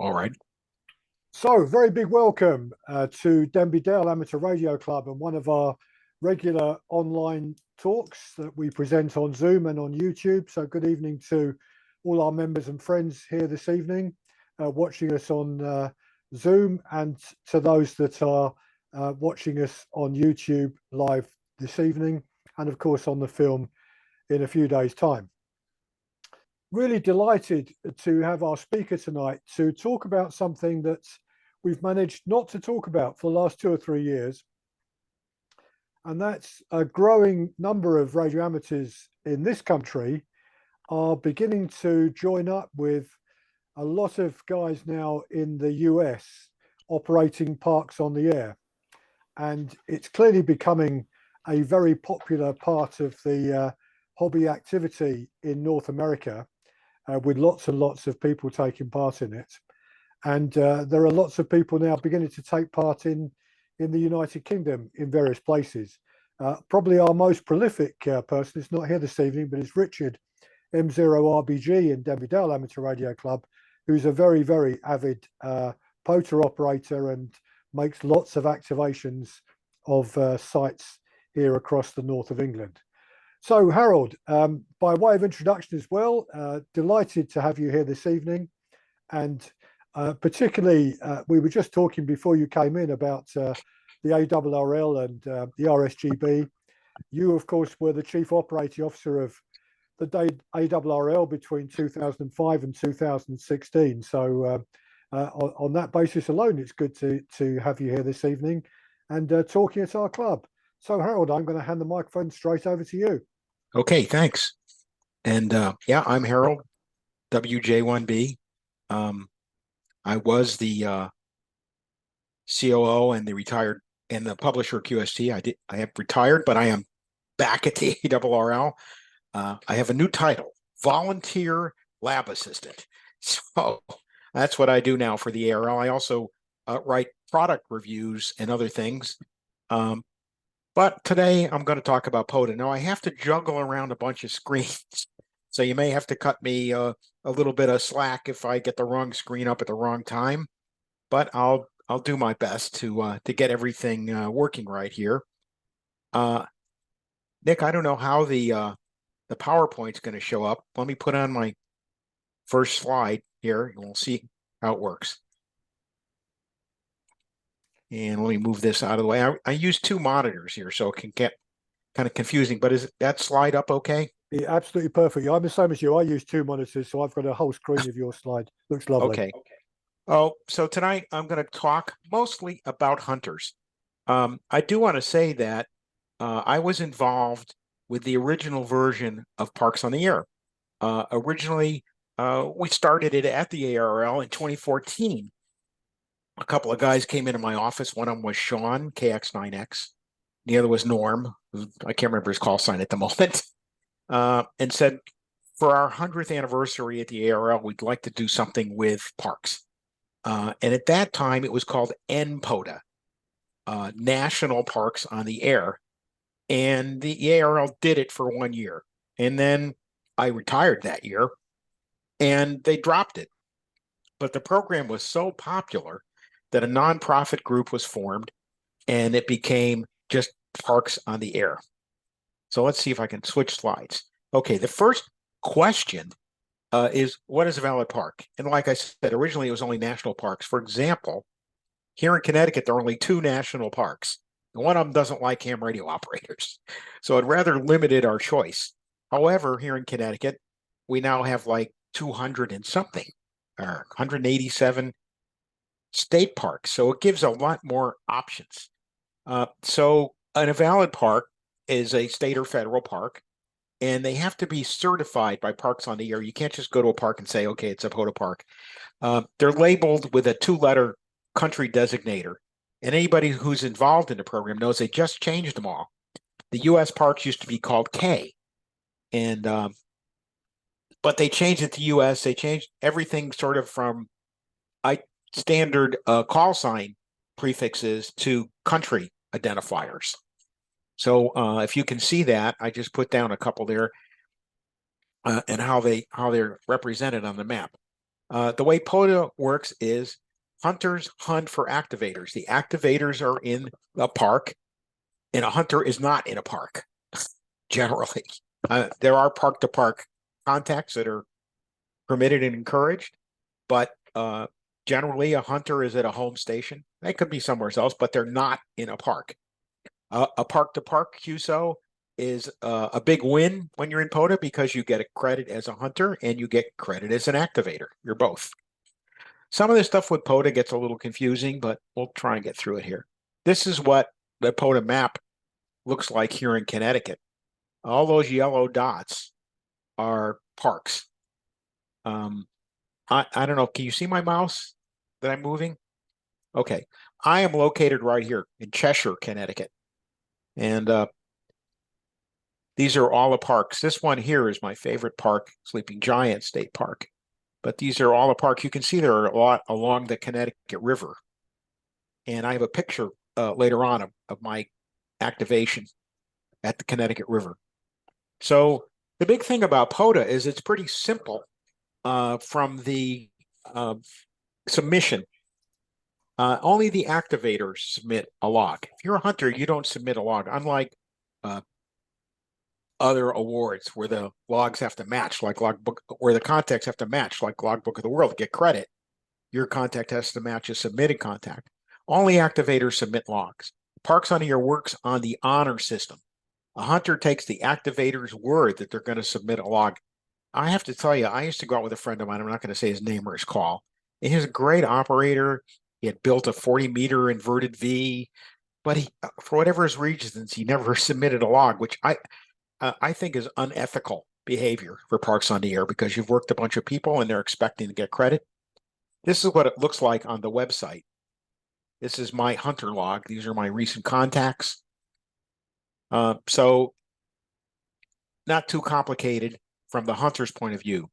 All right. So, very big welcome to Denby Dale Amateur Radio Club and one of our regular online talks that we present on Zoom and on YouTube. So, good evening to all our members and friends here this evening, watching us on Zoom, and to those that are watching us on YouTube live this evening, and of course on the film in a few days' time. Really delighted to have our speaker tonight to talk about something that we've managed not to talk about for the last 2 or 3 years. And that's a growing number of radio amateurs in this country are beginning to join up with a lot of guys now in the US operating parks on the air. And it's clearly becoming a very popular part of the hobby activity in North America. With lots and lots of people taking part in it. And there are lots of people now beginning to take part in the United Kingdom in various places. Probably our most prolific person is not here this evening, but it's Richard M0RBG in Denby Dale Amateur Radio Club, who's a very, very avid POTA operator and makes lots of activations of sites here across the north of England. So, Harold, by way of introduction as well, delighted to have you here this evening. And particularly, we were just talking before you came in about the ARRL and the RSGB. You, of course, were the Chief Operating Officer of the ARRL between 2005 and 2016. So, on that basis alone, it's good to have you here this evening and talking at our club. So, Harold, I'm going to hand the microphone straight over to you. Okay, thanks. And yeah, I'm Harold, WJ1B. I was the COO and the publisher QST. I have retired, but I am back at the ARRL. I have a new title, Volunteer Lab Assistant. So that's what I do now for the ARRL. I also write product reviews and other things. But today I'm going to talk about POTA. Now I have to juggle around a bunch of screens, so you may have to cut me a little bit of slack if I get the wrong screen up at the wrong time. But I'll do my best to get everything working right here. Nick, I don't know how the PowerPoint's going to show up. Let me put on my first slide here, and we'll see how it works. And let me move this out of the way. I use 2 monitors here, so it can get kind of confusing. But is that slide up okay? Yeah, absolutely perfect. I'm the same as you. I use 2 monitors, so I've got a whole screen of your slide. Looks lovely. Okay. Oh, so tonight I'm going to talk mostly about hunters. I do want to say that I was involved with the original version of Parks on the Air. Originally, we started it at the ARRL in 2014. A couple of guys came into my office. One of them was Sean, KX9X. The other was Norm, I can't remember his call sign at the moment, and said, for our 100th anniversary at the ARRL, we'd like to do something with parks. And at that time, it was called NPOTA, National Parks on the Air. And the ARRL did it for 1 year. And then I retired that year, and they dropped it. But the program was so popular that a nonprofit group was formed, and it became just Parks on the Air. So let's see if I can switch slides. Okay, the first question is, what is a valid park? And like I said, originally it was only national parks. For example, here in Connecticut, there are only 2 national parks. And one of them doesn't like ham radio operators. So it rather limited our choice. However, here in Connecticut, we now have like 200 and something, or 187 state parks. So it gives a lot more options. So a valid park is a state or federal park, and they have to be certified by Parks on the Air. You can't just go to a park and say, okay, it's a POTA park. They're labeled with a 2-letter country designator. And anybody who's involved in the program knows they just changed them all. The U.S. parks used to be called K. And but they changed it to U.S. They changed everything sort of from standard call sign prefixes to country identifiers. So if you can see that, I just put down a couple there and how they're represented on the map. The way POTA works is hunters hunt for activators. The activators are in the park, and a hunter is not in a park, generally. There are park-to-park contacts that are permitted and encouraged, but generally a hunter is at a home station. They could be somewhere else, but they're not in a park. A park-to-park QSO is a big win when you're in POTA because you get a credit as a hunter and you get credit as an activator. You're both. Some of this stuff with POTA gets a little confusing, but we'll try and get through it here. This is what the POTA map looks like here in Connecticut. All those yellow dots are parks. I don't know. Can you see my mouse that I'm moving? Okay. I am located right here in Cheshire, Connecticut. And these are all the parks. This one here is my favorite park, Sleeping Giant State Park. But these are all the parks. You can see there are a lot along the Connecticut River. And I have a picture later on of my activation at the Connecticut River. So the big thing about POTA is it's pretty simple from the submission. Only the activators submit a log. If you're a hunter, you don't submit a log, unlike other awards where the logs have to match, like logbook, where the contacts have to match, like Logbook of the World, to get credit. Your contact has to match a submitted contact. Only activators submit logs. Parks on Here works on the honor system. A hunter takes the activator's word that they're going to submit a log. I have to tell you, I used to go out with a friend of mine. I'm not going to say his name or his call. And he was a great operator. He had built a 40-meter inverted V, but he, for whatever his reasons, he never submitted a log, which I think is unethical behavior for Parks on the Air because you've worked a bunch of people and they're expecting to get credit. This is what it looks like on the website. This is my hunter log. These are my recent contacts. So not too complicated from the hunter's point of view.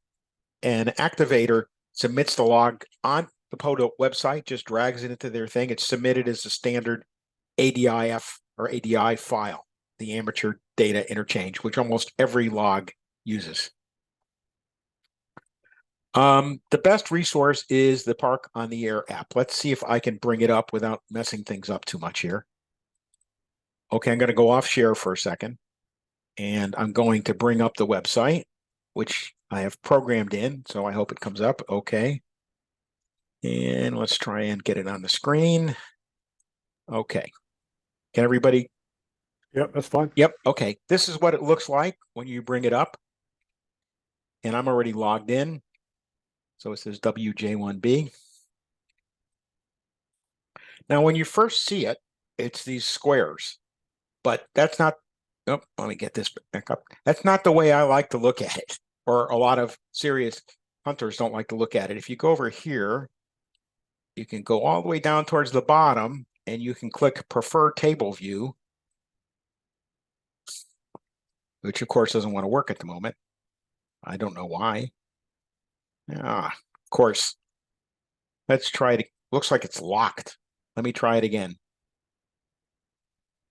An activator submits the log on the POTA website, just drags it into their thing. It's submitted as a standard ADIF or ADI file, the amateur data interchange, which almost every log uses. The best resource is the Park on the Air app. Let's see if I can bring it up without messing things up too much here. Okay, I'm going to go off share for a second, and I'm going to bring up the website, which I have programmed in, so I hope it comes up. Okay. And let's try and get it on the screen. Okay. Can everybody? Yep, that's fine. Yep. Okay. This is what it looks like when you bring it up. And I'm already logged in. So it says WJ1B. Now, when you first see it, it's these squares. But that's not, oh, let me get this back up. That's not the way I like to look at it, or a lot of serious hunters don't like to look at it. If you go over here, you can go all the way down towards the bottom and you can click Prefer Table View, which of course doesn't want to work at the moment. I don't know why. Of course. Let's try it. Looks like it's locked. Let me try it again.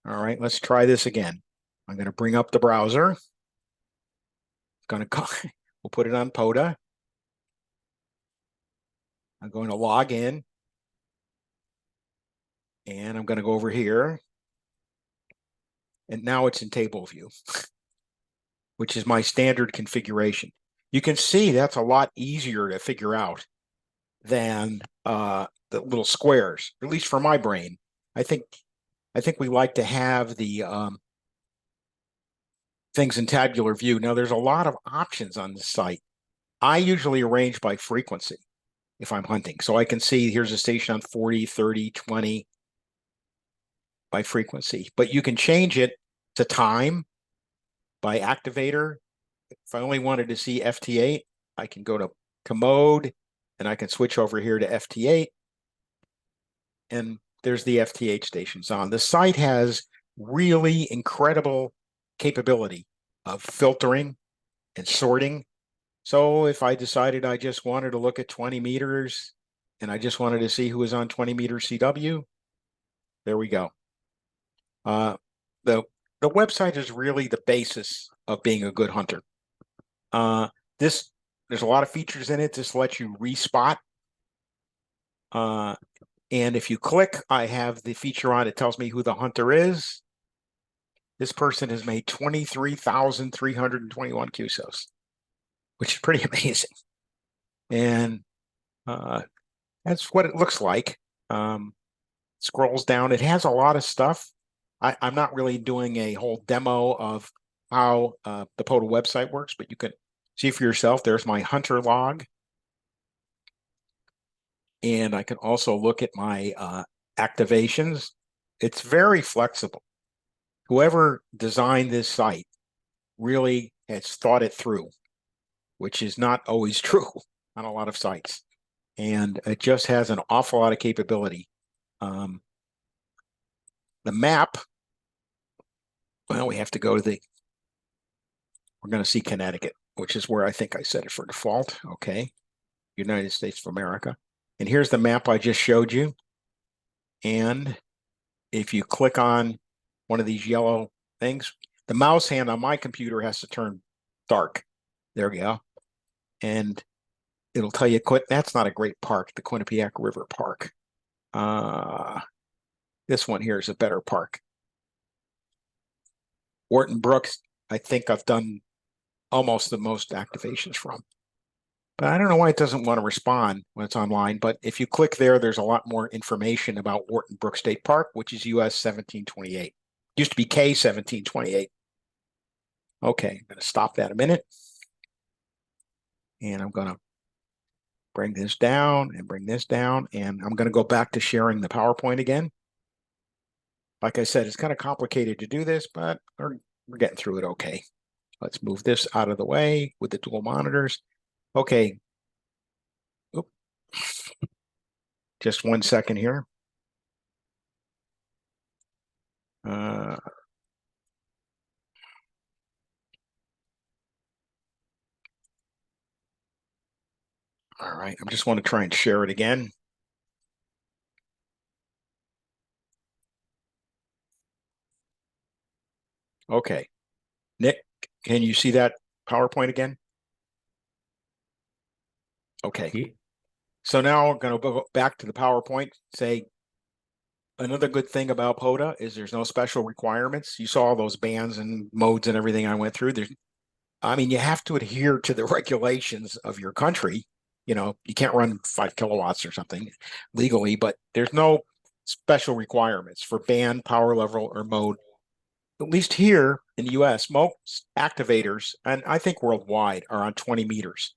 All right, let's try this again. I'm going to bring up the browser. We'll put it on POTA. I'm going to log in. And I'm going to go over here. And now it's in table view, which is my standard configuration. You can see that's a lot easier to figure out than the little squares, at least for my brain. I think we like to have the things in tabular view. Now, there's a lot of options on the site. I usually arrange by frequency if I'm hunting. So I can see here's a station on 40, 30, 20 by frequency. But you can change it to time by activator. If I only wanted to see FT8, I can go to commode and I can switch over here to FT8. And there's the FT8 stations on. The site has really incredible capability of filtering and sorting. So if I decided I just wanted to look at 20 meters and I just wanted to see who was on 20 meter CW, there we go. The website is really the basis of being a good hunter. This There's a lot of features in it. This lets you respot. And if you click, I have the feature on. It tells me who the hunter is. This person has made 23,321 QSOs, which is pretty amazing. And that's what it looks like. Scrolls down. It has a lot of stuff. I'm not really doing a whole demo of how the POTA website works, but you can see for yourself. There's my hunter log. And I can also look at my activations. It's very flexible. Whoever designed this site really has thought it through, which is not always true on a lot of sites. And it just has an awful lot of capability. The map, well, we have to go to we're going to see Connecticut, which is where I think I set it for default. Okay. United States of America. And here's the map I just showed you. And if you click on one of these yellow things, the mouse hand on my computer has to turn dark. There we go. And it'll tell you, that's not a great park, the Quinnipiac River Park. This one here is a better park. Wharton Brooks, I think I've done almost the most activations from. But I don't know why it doesn't want to respond when it's online. But if you click there, there's a lot more information about Wharton Brook State Park, which is US 1728. Used to be K 1728. Okay, I'm going to stop that a minute. And I'm going to bring this down and bring this down. And I'm going to go back to sharing the PowerPoint again. Like I said, it's kind of complicated to do this, but we're getting through it okay. Let's move this out of the way with the dual monitors. Okay. Oop. Just 1 second here. All right. I just want to try and share it again. Okay. Nick, can you see that PowerPoint again? Okay. So now we're going to go back to the PowerPoint. Say another good thing about POTA is there's no special requirements. You saw all those bands and modes and everything I went through. You have to adhere to the regulations of your country. You can't run 5 kilowatts or something legally, but there's no special requirements for band, power level, or mode. At least here in the US, most activators, and I think worldwide, are on 20 meters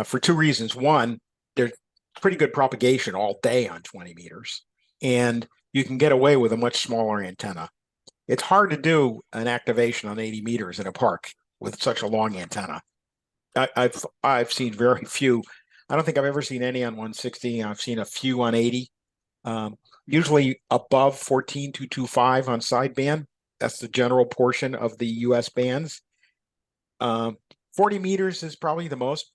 for two reasons. One, there's pretty good propagation all day on 20 meters, and you can get away with a much smaller antenna. It's hard to do an activation on 80 meters in a park with such a long antenna. I've seen very few. I don't think I've ever seen any on 160. I've seen a few on 80, usually above 14.225 on sideband. That's the general portion of the US bands. 40 meters is probably the most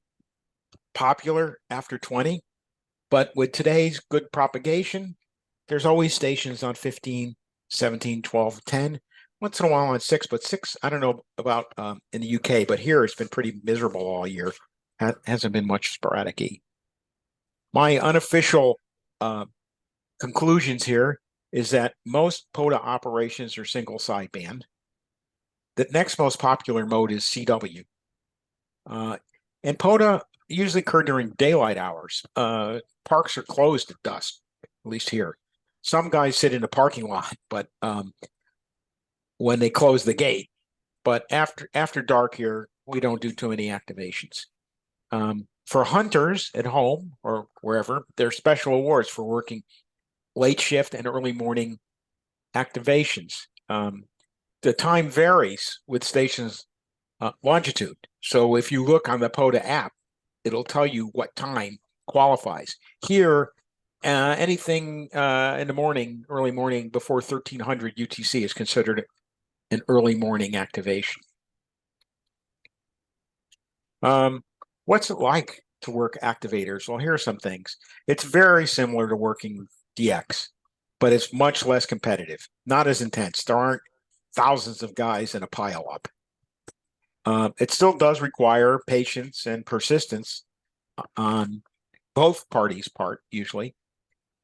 popular after 20. But with today's good propagation, there's always stations on 15, 17, 12, 10. Once in a while on 6, but 6, I don't know about in the UK, but here it's been pretty miserable all year. Hasn't been much sporadic E. My unofficial conclusions here is that most POTA operations are single sideband. The next most popular mode is CW. And POTA usually occur during daylight hours. Parks are closed at dusk, at least here. Some guys sit in the parking lot, but when they close the gate. But after dark here, we don't do too many activations. For hunters at home or wherever, there's special awards for working late shift and early morning activations. The time varies with stations' longitude. So if you look on the POTA app, it'll tell you what time qualifies. Here, anything in the morning, early morning before 1300 UTC is considered an early morning activation. What's it like to work activators? Well, here are some things. It's very similar to working DX, but it's much less competitive, not as intense. There aren't thousands of guys in a pile up. It still does require patience and persistence on both parties' part, usually.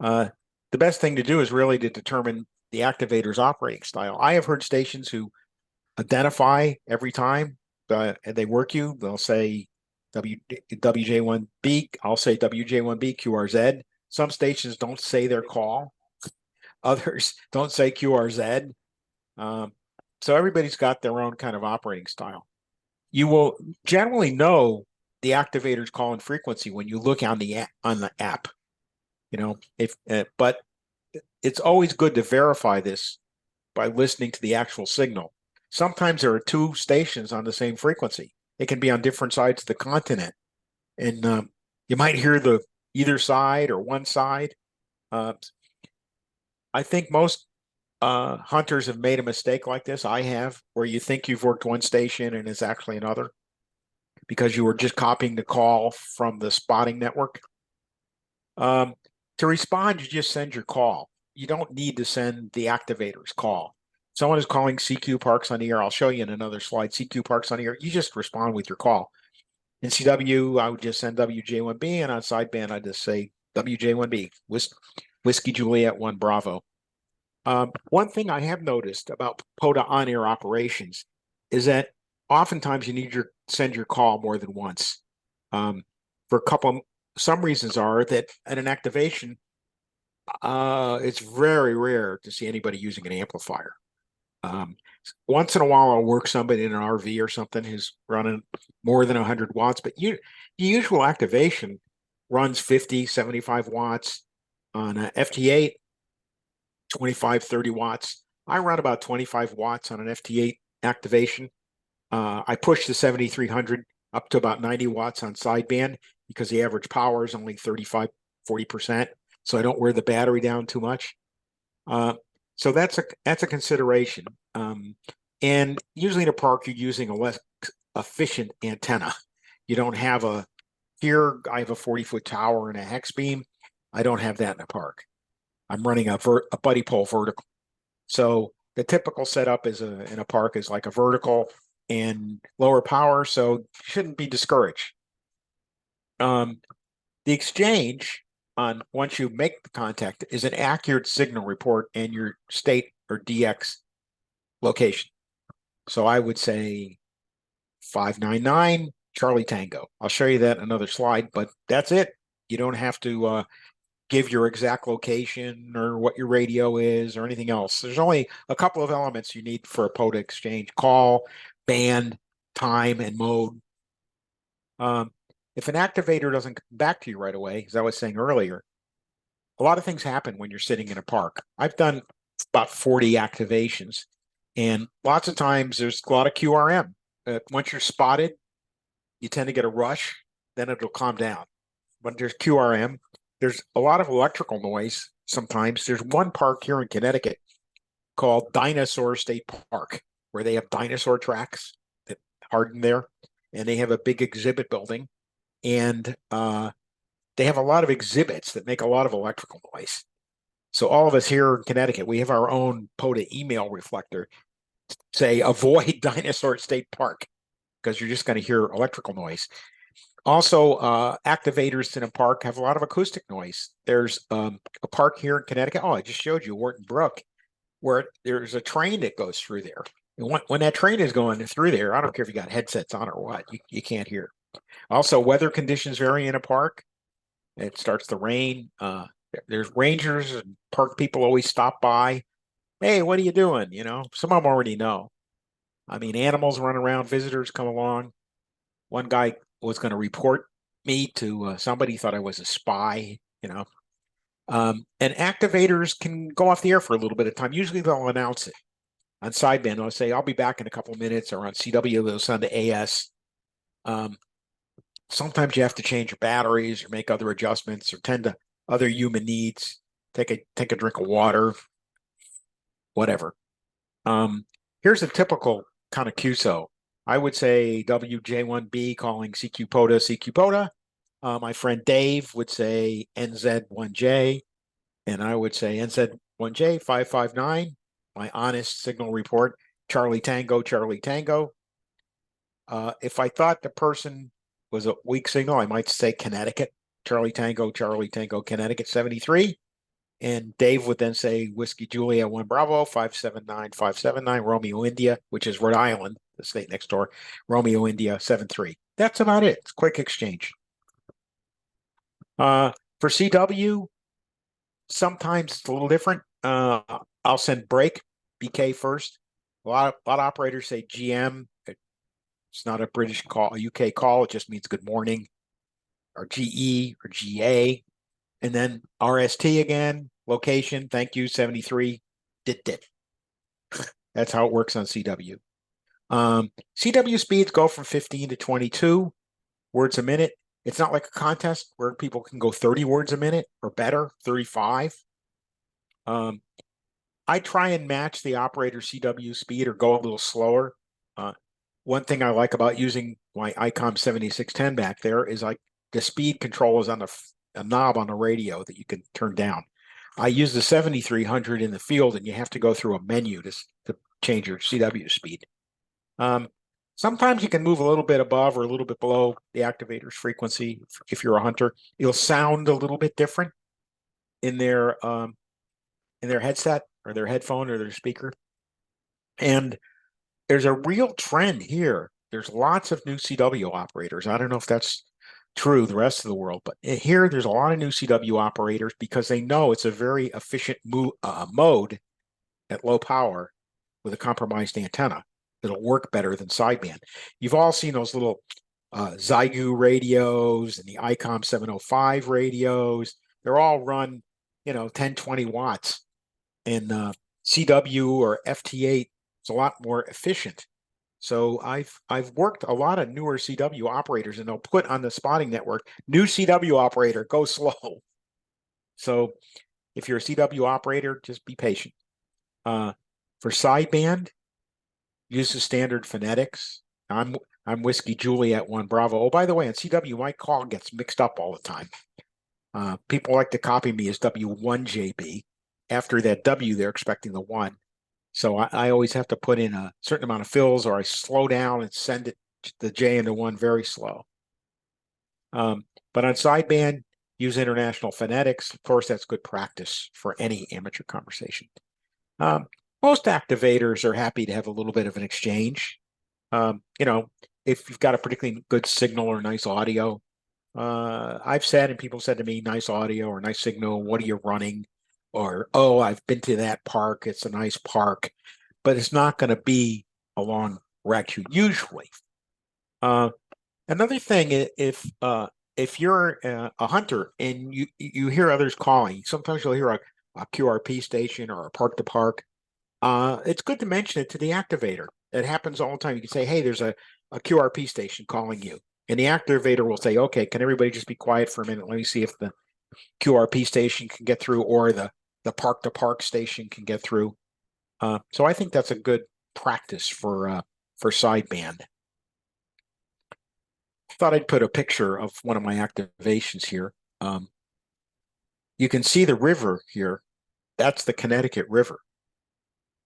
The best thing to do is really to determine the activator's operating style. I have heard stations who identify every time and they work you. They'll say WJ1B. I'll say WJ1B QRZ. Some stations don't say their call. Others don't say QRZ. So everybody's got their own kind of operating style. You will generally know the activator's call and frequency when you look on the app. But it's always good to verify this by listening to the actual signal. Sometimes there are two stations on the same frequency. It can be on different sides of the continent, and you might hear the either side or one side. I think most hunters have made a mistake like this. I have, where you think you've worked one station and it's actually another because you were just copying the call from the spotting network. To respond, you just send your call. You don't need to send the activator's call. Someone is calling CQ Parks on the air. I'll show you in another slide. CQ Parks on the air. You just respond with your call. In CW, I would just send WJ1B, and on sideband, I just say WJ1B, Whiskey Juliet 1 Bravo. One thing I have noticed about POTA on-air operations is that oftentimes you need to send your call more than once. Some reasons are that at an activation, it's very rare to see anybody using an amplifier. Once in a while, I'll work somebody in an RV or something who's running more than 100 watts, but the usual activation runs 50, 75 watts on a FT8, 25, 30 watts. I run about 25 watts on an FT8 activation. I push the 7300 up to about 90 watts on sideband because the average power is only 35, 40%. So I don't wear the battery down too much. So that's a consideration. And usually in a park, you're using a less efficient antenna. You don't have here I have a 40-foot tower and a hex beam. I don't have that in a park. I'm running a buddy pole vertical. So the typical setup in a park is like a vertical and lower power, so shouldn't be discouraged. The exchange once you make the contact is an accurate signal report and your state or DX location. So I would say 599 Charlie Tango. I'll show you that in another slide, but that's it. You don't have to give your exact location or what your radio is or anything else. There's only a couple of elements you need for a POTA exchange: call, band, time, and mode. If an activator doesn't come back to you right away, as I was saying earlier, a lot of things happen when you're sitting in a park. I've done about 40 activations, and lots of times there's a lot of QRM. Once you're spotted, you tend to get a rush, then it'll calm down. But there's QRM. There's a lot of electrical noise sometimes. There's one park here in Connecticut called Dinosaur State Park, where they have dinosaur tracks that harden there, and they have a big exhibit building, and they have a lot of exhibits that make a lot of electrical noise. So all of us here in Connecticut, we have our own POTA email reflector. Say, avoid Dinosaur State Park, because you're just going to hear electrical noise. Also, activators in a park have a lot of acoustic noise. There's a park here in Connecticut. Oh, I just showed you Wharton Brook, where there's a train that goes through there. And when that train is going through there, I don't care if you got headsets on or what, you can't hear. Also, weather conditions vary in a park. It starts to rain. There's rangers and park people always stop by. Hey, what are you doing? Some of them already know. I mean, animals run around, visitors come along. One guy was going to report me to somebody, thought I was a spy, and activators can go off the air for a little bit of time. Usually they'll announce it on sideband. They'll say, I'll be back in a couple of minutes, or on CW, they'll send to AS. Sometimes you have to change your batteries or make other adjustments or tend to other human needs. Take a drink of water, whatever. Here's a typical kind of QSO. I would say WJ1B calling CQ POTA. My friend Dave would say NZ1J, and I would say NZ1J 559. My honest signal report, Charlie Tango. If I thought the person was a weak signal, I might say Connecticut, Charlie Tango, Connecticut 73. And Dave would then say Whiskey Juliet 1 Bravo, 579, Romeo India, which is Rhode Island, the state next door, Romeo India 73. That's about it. It's quick exchange. For CW, sometimes it's a little different. I'll send break, BK first. A lot of operators say GM. It's not a British call, a UK call. It just means good morning, or GE or GA. And then RST again, location, thank you, 73, dit. That's how it works on CW. CW speeds go from 15 to 22 words a minute. It's not like a contest where people can go 30 words a minute or better, 35. I try and match the operator CW speed or go a little slower. One thing I like about using my ICOM 7610 back there is the speed control is on a knob on the radio that you can turn down. I use the 7300 in the field, and you have to go through a menu to change your CW speed. Sometimes you can move a little bit above or a little bit below the activator's frequency. If you're a hunter, it'll sound a little bit different in their headset or their headphone or their speaker. And there's a real trend here. There's lots of new CW operators. I don't know if that's true the rest of the world, but here there's a lot of new CW operators because they know it's a very efficient mode at low power with a compromised antenna that'll work better than sideband. You've all seen those little Zygu radios and the ICOM 705 radios. They're all run, 10, 20 watts. And CW or FT8 is a lot more efficient. So I've worked a lot of newer CW operators, and they'll put on the spotting network, new CW operator, go slow. So if you're a CW operator, just be patient. For sideband, use the standard phonetics. I'm Whiskey Juliet 1 Bravo. Oh, by the way, on CW, my call gets mixed up all the time. People like to copy me as W1JB. After that W, they're expecting the 1. So I always have to put in a certain amount of fills, or I slow down and send it the J and the 1 very slow. But on sideband, use international phonetics. Of course, that's good practice for any amateur conversation. Most activators are happy to have a little bit of an exchange. If you've got a particularly good signal or nice audio, I've said, and people said to me, nice audio or nice signal, what are you running? Or, oh, I've been to that park. It's a nice park, but it's not going to be a long rec shoot usually. Another thing, if you're a hunter and you hear others calling, sometimes you'll hear a QRP station or a park to park. It's good to mention it to the activator. It happens all the time. You can say, hey, there's a QRP station calling you. And the activator will say, okay, can everybody just be quiet for a minute? Let me see if the QRP station can get through, or the park to park station can get through. So I think that's a good practice for sideband. Thought I'd put a picture of one of my activations here. You can see the river here. That's the Connecticut River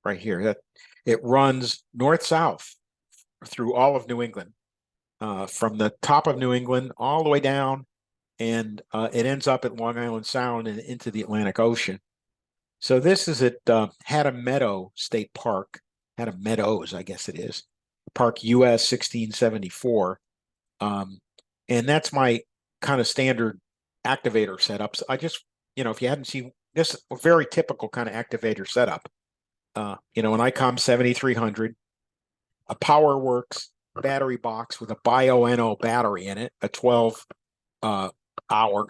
right here. It runs north-south through all of New England, from the top of New England all the way down, and it ends up at Long Island Sound and into the Atlantic Ocean. So this is at Haddam Meadow State Park, Haddam Meadows, I guess it is, Park US 1674. And that's my kind of standard activator setups. I just, if you hadn't seen this, a very typical kind of activator setup. An ICOM 7300, a PowerWorks battery box with a BioNO battery in it, a 12 hour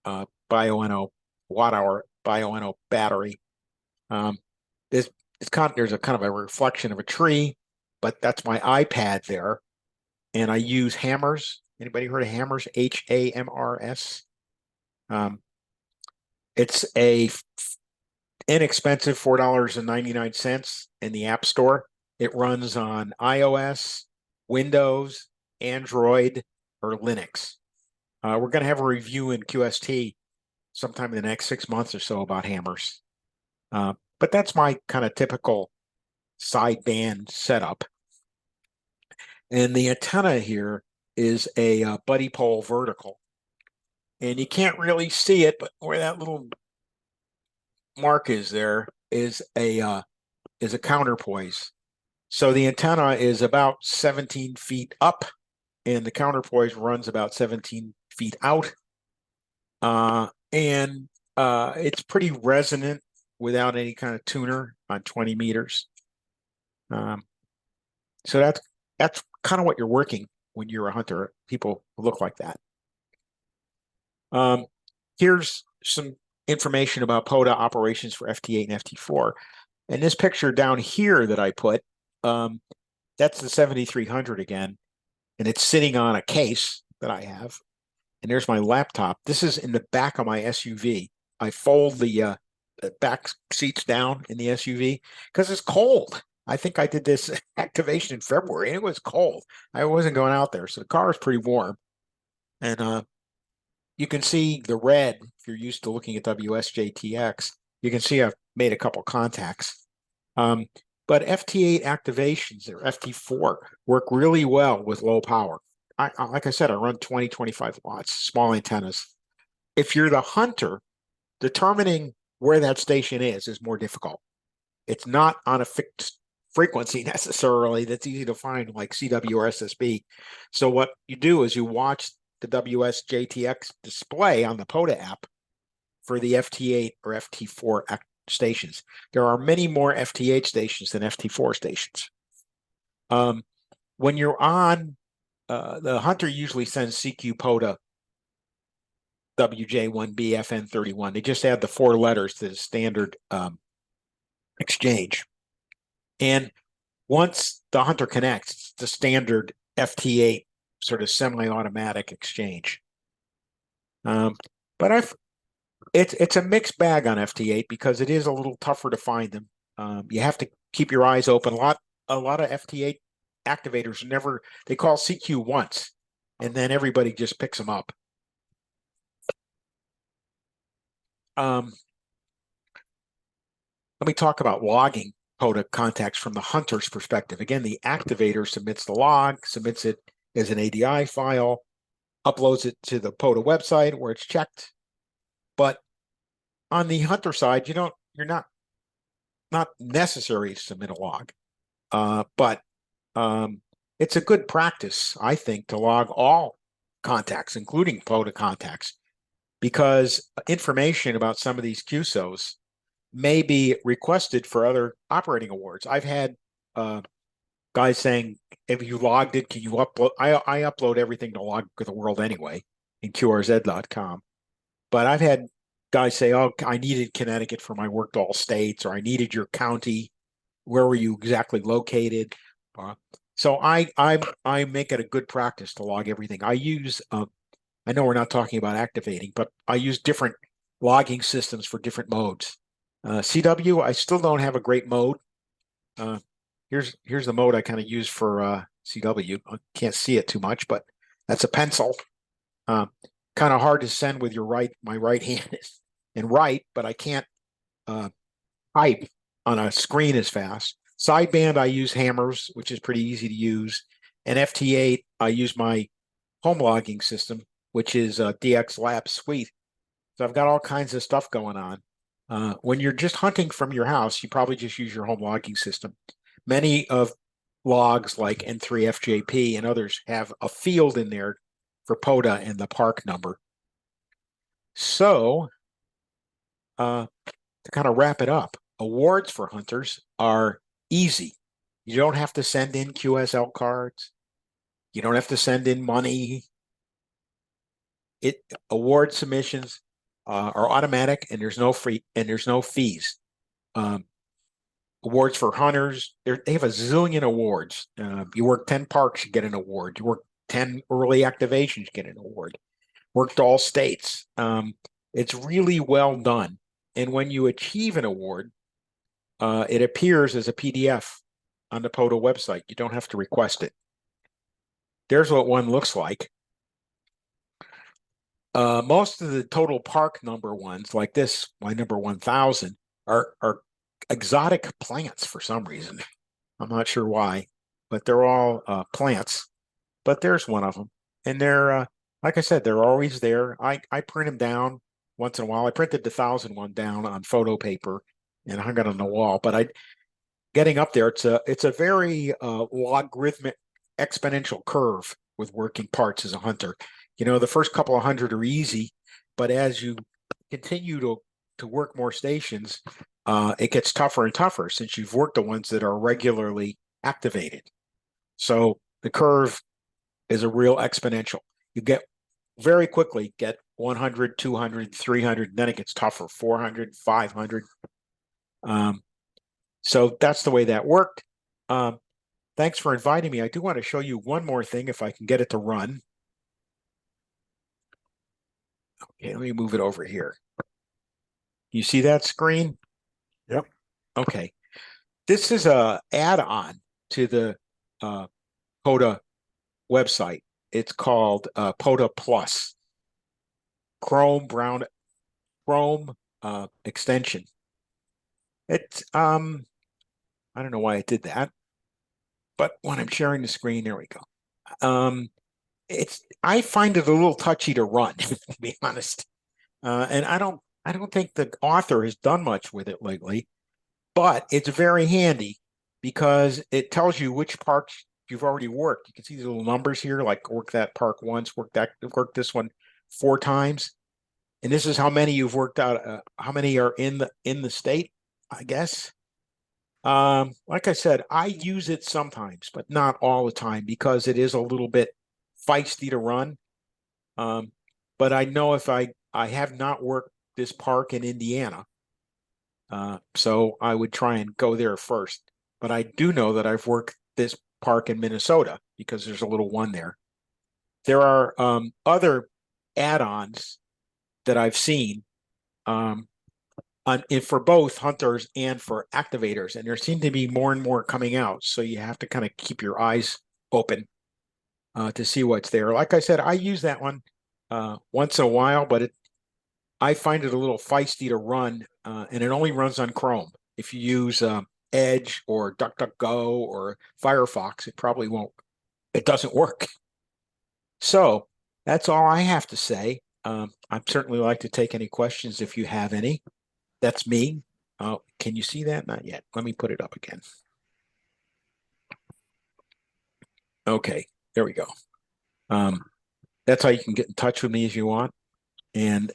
BioNO watt-hour BioNO battery. There's a kind of a reflection of a tree, but that's my iPad there. And I use hammers. Anybody heard of hammers? HAMRS. It's a inexpensive $4.99 in the App Store. It runs on iOS, Windows, Android, or Linux. We're going to have a review in QST sometime in the next 6 months or so about hammers. But that's my kind of typical sideband setup. And the antenna here is a buddy pole vertical. And you can't really see it, but where that little mark is there is a counterpoise. So the antenna is about 17 feet up, and the counterpoise runs about 17 feet out. And it's pretty resonant without any kind of tuner on 20 meters. So that's kind of what you're working when you're a hunter. People look like that. Here's some information about POTA operations for FT8 and FT4. And this picture down here that I put, that's the 7300 again, and it's sitting on a case that I have. And there's my laptop. This is in the back of my SUV. I fold the back seats down in the SUV because it's cold. I think I did this activation in February and it was cold. I wasn't going out there, so the car is pretty warm. And you can see the red, if you're used to looking at WSJTX, you can see I've made a couple contacts. But FT8 activations or FT4 work really well with low power. Like I said, I run 20, 25 watts, small antennas. If you're the hunter, determining where that station is more difficult. It's not on a fixed frequency necessarily that's easy to find like CW or SSB. So what you do is you watch the WSJTX display on the POTA app for the FT8 or FT4 stations. There are many more FT8 stations than FT4 stations. When you're on, the hunter usually sends CQ POTA WJ1B FN31. They just add the 4 letters to the standard exchange. And once the hunter connects, it's the standard FT8 sort of semi-automatic exchange. But it's a mixed bag on FT8 because it is a little tougher to find them. You have to keep your eyes open. A lot of FT8 activators they call CQ once, and then everybody just picks them up. Let me talk about logging POTA contacts from the hunter's perspective. Again, the activator submits the log, submits it as an ADI file, uploads it to the POTA website where it's checked. But on the hunter side, you're not necessary to submit a log. But it's a good practice, I think, to log all contacts, including POTA contacts, because information about some of these QSOs may be requested for other operating awards. I've had guys saying, if you logged it, can you upload? I upload everything to Log of the World anyway in QRZ.com. But I've had guys say, oh, I needed Connecticut for my worked all states, or I needed your county. Where were you exactly located? So I make it a good practice to log everything. I use, I know we're not talking about activating, but I use different logging systems for different modes. CW, I still don't have a great mode. Here's the mode I kind of use for CW. I can't see it too much, but that's a pencil. Kind of hard to send with your my right hand is and right, but I can't type on a screen as fast. Sideband, I use hammers, which is pretty easy to use. And FT8, I use my home logging system, which is DX Lab Suite. So I've got all kinds of stuff going on. When you're just hunting from your house, you probably just use your home logging system. Many of logs like N3FJP and others have a field in there for POTA and the park number. So to kind of wrap it up, awards for hunters are easy. You don't have to send in QSL cards. You don't have to send in money. Award submissions are automatic, and there's no fees. Awards for hunters, they have a zillion awards. You work 10 parks, you get an award. You work 10 early activations, you get an award. Worked all states. It's really well done. And when you achieve an award, it appears as a PDF on the POTA website. You don't have to request it. There's what one looks like. Most of the total park number ones, like this, my number 1000, are exotic plants for some reason. I'm not sure why. but they're all plants. But there's one of them, and they're like I said, they're always there. I print them down once in a while. I printed the 1,000 down on photo paper and hung it on the wall. But getting up there, it's a very logarithmic exponential curve with working parts as a hunter. You know, the first couple of hundred are easy, but as you continue to work more stations, it gets tougher and tougher since you've worked the ones that are regularly activated. So the curve is a real exponential. You get very quickly get 100, 200, 300, then it gets tougher, 400, 500. So that's the way that worked. Thanks for inviting me. I do want to show you one more thing if I can get it to run. Okay, let me move it over here. You see that screen? Yep. Okay. This is a add-on to the POTA website. It's called POTA Plus. Chrome extension. It's I don't know why it did that, but when I'm sharing the screen, there we go. I find it a little touchy to run, to be honest. And I don't think the author has done much with it lately, but it's very handy because it tells you which parks you've already worked. You can see the little numbers here, like work that park once, work this one 4 times. And this is how many you've worked out, how many are in the state, I guess. Like I said, I use it sometimes, but not all the time because it is a little bit feisty to run. But I know if I have not worked this park in Indiana, so I would try and go there first. But I do know that I've worked this park in Minnesota because there's a little one there. There are other add-ons that I've seen for both hunters and for activators, and there seem to be more and more coming out. So you have to kind of keep your eyes open to see what's there. Like I said, I use that one once in a while, but I find it a little feisty to run, and it only runs on Chrome. If you use Edge or DuckDuckGo or Firefox, it probably won't. It doesn't work. So that's all I have to say. I'd certainly like to take any questions if you have any. That's me. Can you see that? Not yet. Let me put it up again. Okay, there we go. That's how you can get in touch with me if you want. And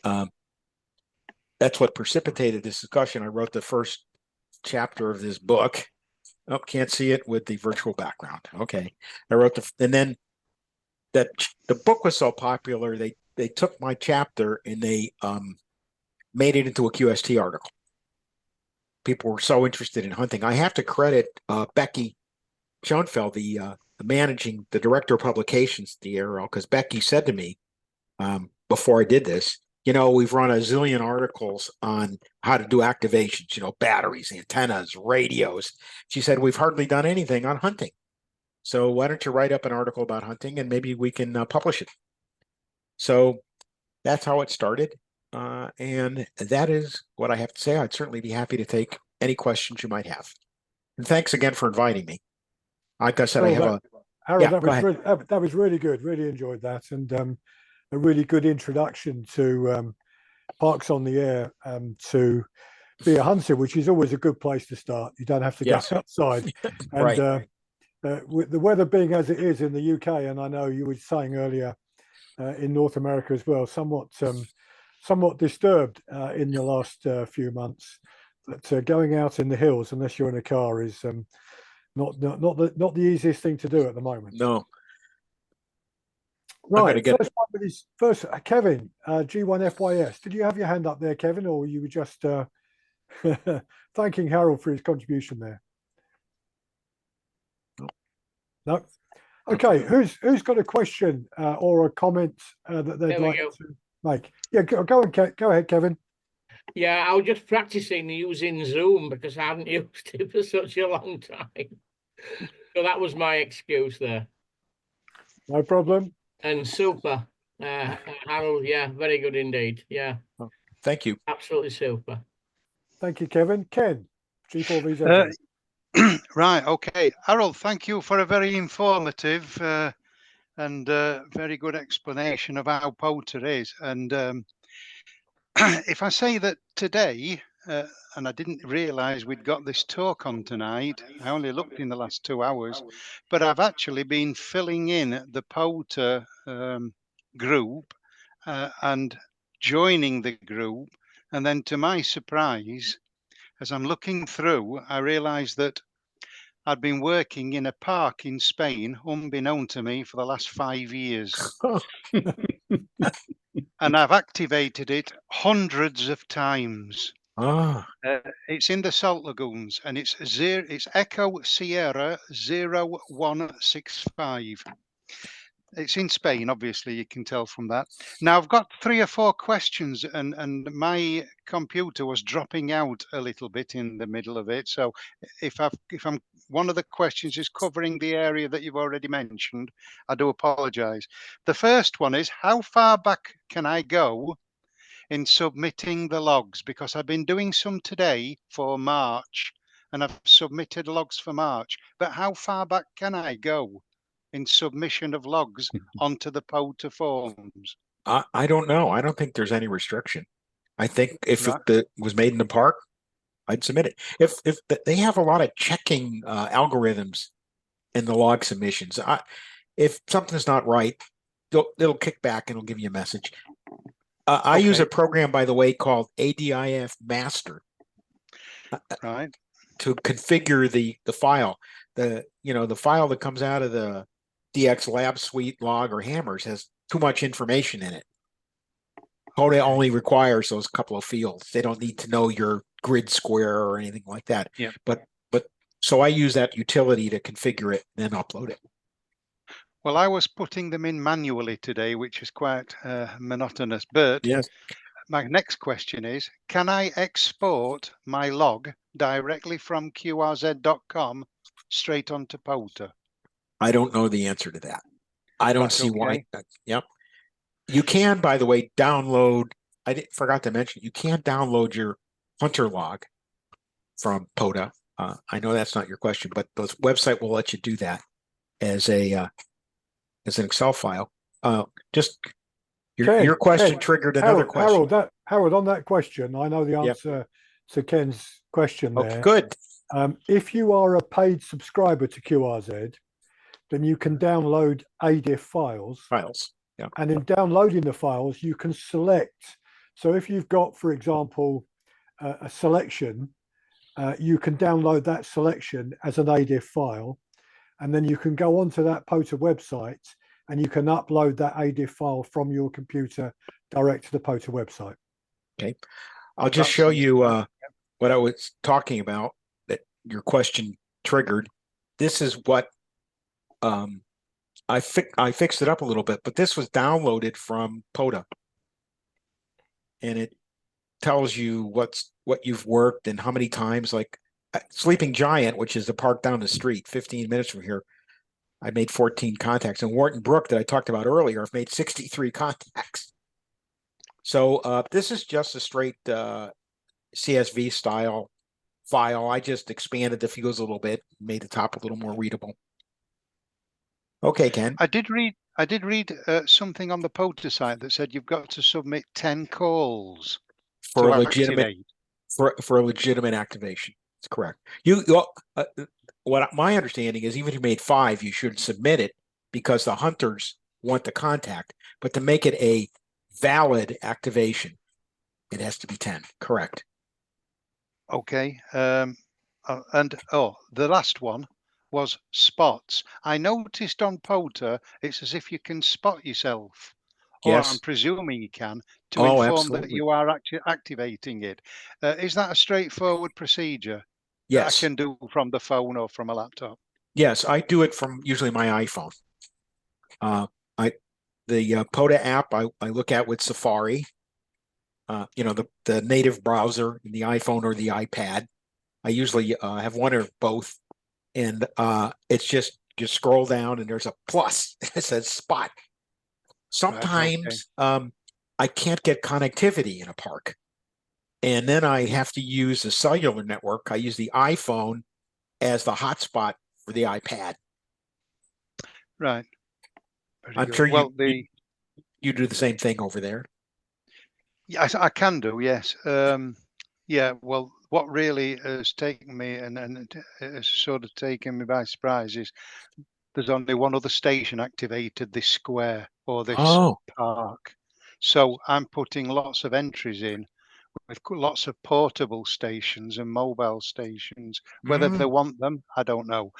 that's what precipitated this discussion. I wrote the first chapter of this book. Oh, can't see it with the virtual background. Okay. I wrote and then the book was so popular, they took my chapter and they made it into a QST article. People were so interested in hunting. I have to credit Becky Schoenfeld, the director of publications at the Arrow, because Becky said to me before I did this, you know, we've run a zillion articles on how to do activations, you know, batteries, antennas, radios. She said, we've hardly done anything on hunting. So why don't you write up an article about hunting and maybe we can publish it? So that's how it started. And that is what I have to say. I'd certainly be happy to take any questions you might have. And thanks again for inviting me. Like I said, Harold, that was really good. Really enjoyed that, and a really good introduction to Parks on the Air to be a hunter, which is always a good place to start. You don't have to go outside. And right. With the weather being as it is in the UK, and I know you were saying earlier in North America as well, somewhat disturbed in the last few months. But going out in the hills, unless you're in a car, is not the easiest thing to do at the moment. No. Right. First, Kevin, G1FYS. Did you have your hand up there, Kevin, or you were just thanking Harold for his contribution there? No. Okay. Who's got a question or a comment that they'd like to make? Yeah, go ahead, Kevin. Yeah, I was just practicing using Zoom because I haven't used it for such a long time. So that was my excuse there. No problem. And super, Harold. Yeah, very good indeed. Yeah. Oh, thank you. Absolutely super. Thank you, Kevin. Ken, G4Vz. Right, okay. Harold, thank you for a very informative and very good explanation of how POTA is. And if I say that today, and I didn't realise we'd got this talk on tonight, I only looked in the last 2 hours, but I've actually been filling in the POTA group and joining the group. And then to my surprise, as I'm looking through, I realised that I'd been working in a park in Spain, unbeknown to me, for the last 5 years. And I've activated it hundreds of times. Ah, It's in the Salt Lagoons, and it's Echo Sierra 0165. It's in Spain, obviously, you can tell from that. Now, I've got 3 or 4 questions, and my computer was dropping out a little bit in the middle of it. So if I'm one of the questions is covering the area that you've already mentioned, I do apologize. The first one is, how far back can I go in submitting the logs? Because I've been doing some today for March, and I've submitted logs for March, but how far back can I go in submission of logs onto the POTA forms? I don't know. I don't think there's any restriction. I think if Right. it was made in the park, I'd submit it. If they have a lot of checking algorithms in the log submissions, if something's not right, it'll kick back and it'll give you a message. I use Okay. a program, by the way, called ADIF Master Right. to configure the file. The file that comes out of the DX Lab Suite log or hammers has too much information in it. POTA only requires those couple of fields. They don't need to know your grid square or anything like that. Yeah. But so I use that utility to configure it and then upload it. Well, I was putting them in manually today, which is quite monotonous. But Yes. my next question is, can I export my log directly from QRZ.com straight onto POTA? I don't know the answer to that. I don't Right, see why. okay. Yep. You can, by the way, download. Forgot to mention, you can download your hunter log from POTA. I know that's not your question, but the website will let you do that as an Excel file. Just your question Ken, triggered another question. Harold, on that question, I know the Yep. answer to Ken's question Okay, there. good. If you are a paid subscriber to QRZ, then you can download ADIF files. Yeah. And in downloading the files, you can select. So if you've got, for example, a selection, you can download that selection as an ADIF file. And then you can go onto that POTA website and you can upload that ADIF file from your computer direct to the POTA website. Okay. I'll just show you what I was talking about that your question triggered. This is what I fixed it up a little bit, but this was downloaded from POTA. And it tells you what you've worked and how many times. Like Sleeping Giant, which is the park down the street, 15 minutes from here, I made 14 contacts. And Wharton Brook that I talked about earlier, I've made 63 contacts. So this is just a straight CSV style file. I just expanded the fields a little bit, made the top a little more readable. Okay, Ken. I did read something on the POTA site that said you've got to submit 10 calls for to a legitimate activate. for a legitimate activation. It's correct. What my understanding is, even if you made 5, you should submit it because the hunters want the contact. But to make it a valid activation, it has to be 10. Correct. Okay. The last one was spots. I noticed on POTA, it's as if you can spot yourself. Or Yes. I'm presuming you can, to inform that Absolutely. you are activating it. Is that a straightforward procedure that I Yes. can do from the phone or from a laptop? Yes, I do it from usually my iPhone. The POTA app I look at with Safari. The native browser in the iPhone or the iPad. I usually have one or both, and it's just you scroll down and there's a plus. It says spot. Sometimes I can't get connectivity in a park, and then I have to use a cellular network. I use the iPhone as the hotspot for the iPad. Right. Very I'm good. sure Well, you do the same thing over there. yes, I can do. Yes. Yeah. Well, what really has taken me and it has sort of taken me by surprise is there's only one other station activated this square or this Oh, park. So I'm putting lots of entries in with lots of portable stations and mobile stations. Whether they want them, I don't know.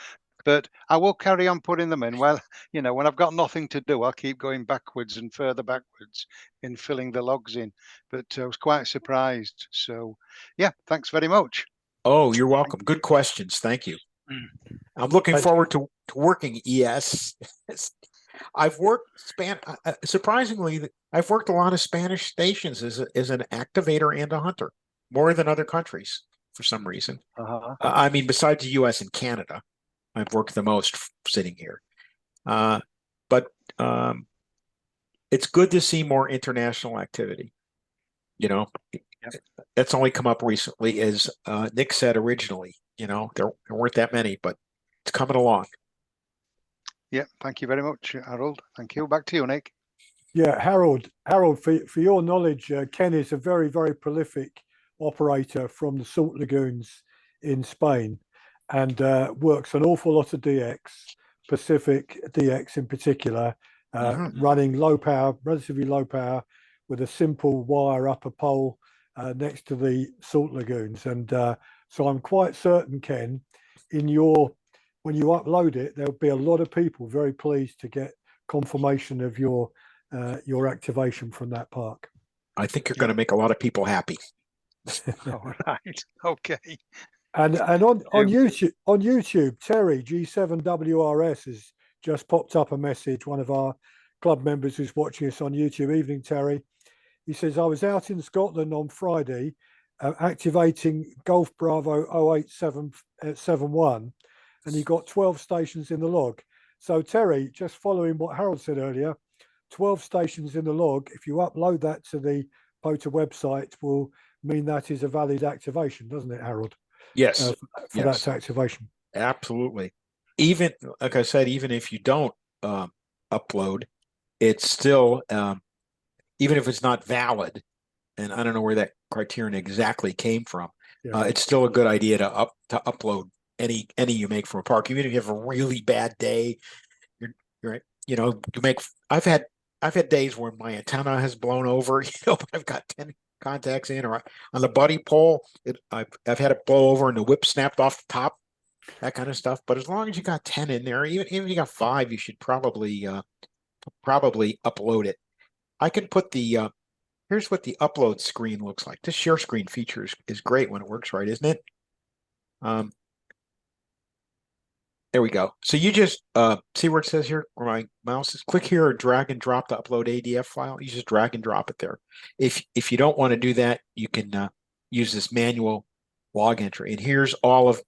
But I will carry on putting them in. Well, when I've got nothing to do, I'll keep going backwards and further backwards in filling the logs in. But I was quite surprised. So, yeah, thanks very much. oh, you're welcome. Good questions. Thank you. I'm looking forward to working ES. I've worked surprisingly, I've worked a lot of Spanish stations as an activator and a hunter, more than other countries for some reason. I mean, besides the U.S. and Canada, I've worked the most sitting here. But it's good to see more international activity. That's only come up recently, as Nick said originally. There weren't that many, but it's coming along. Yeah, thank you very much, Harold. Thank you. Back to you, Nick. Yeah, Harold, for your knowledge, Ken is a very, very prolific operator from the salt lagoons in Spain, and works an awful lot of DX, Pacific DX in particular, running low power, relatively low power, with a simple wire up a pole next to the salt lagoons. And so I'm quite certain, Ken, when you upload it, there'll be a lot of people very pleased to get confirmation of your activation from that park. I think you're going to make a lot of people happy. All right. Okay. And on YouTube, Terry G7WRS has just popped up a message. One of our club members who's watching us on YouTube. Evening, Terry. He says, I was out in Scotland on Friday, activating Golf Bravo 08771, and he got 12 stations in the log. So Terry, just following what Harold said earlier, 12 stations in the log, if you upload that to the POTA website, will mean that is a valid activation, doesn't it, Harold? Yes. For that activation. Absolutely. Even, like I said, even if you don't upload, it's still, even if it's not valid, and I don't know where that criterion exactly came from, it's still a good idea to upload any you make from a park, even if you have a really bad day. I've had days where my antenna has blown over, but I've got 10 contacts in, or on the buddy pole, I've had it blow over and the whip snapped off the top, that kind of stuff. But as long as you got 10 in there, even if you got 5, you should probably upload it. I can put here's what the upload screen looks like. This share screen feature is great when it works right, isn't it? There we go. So you just see where it says here, where my mouse is. Click here or drag and drop the upload ADF file. You just drag and drop it there. If you don't want to do that, you can use this manual log entry. And here's all of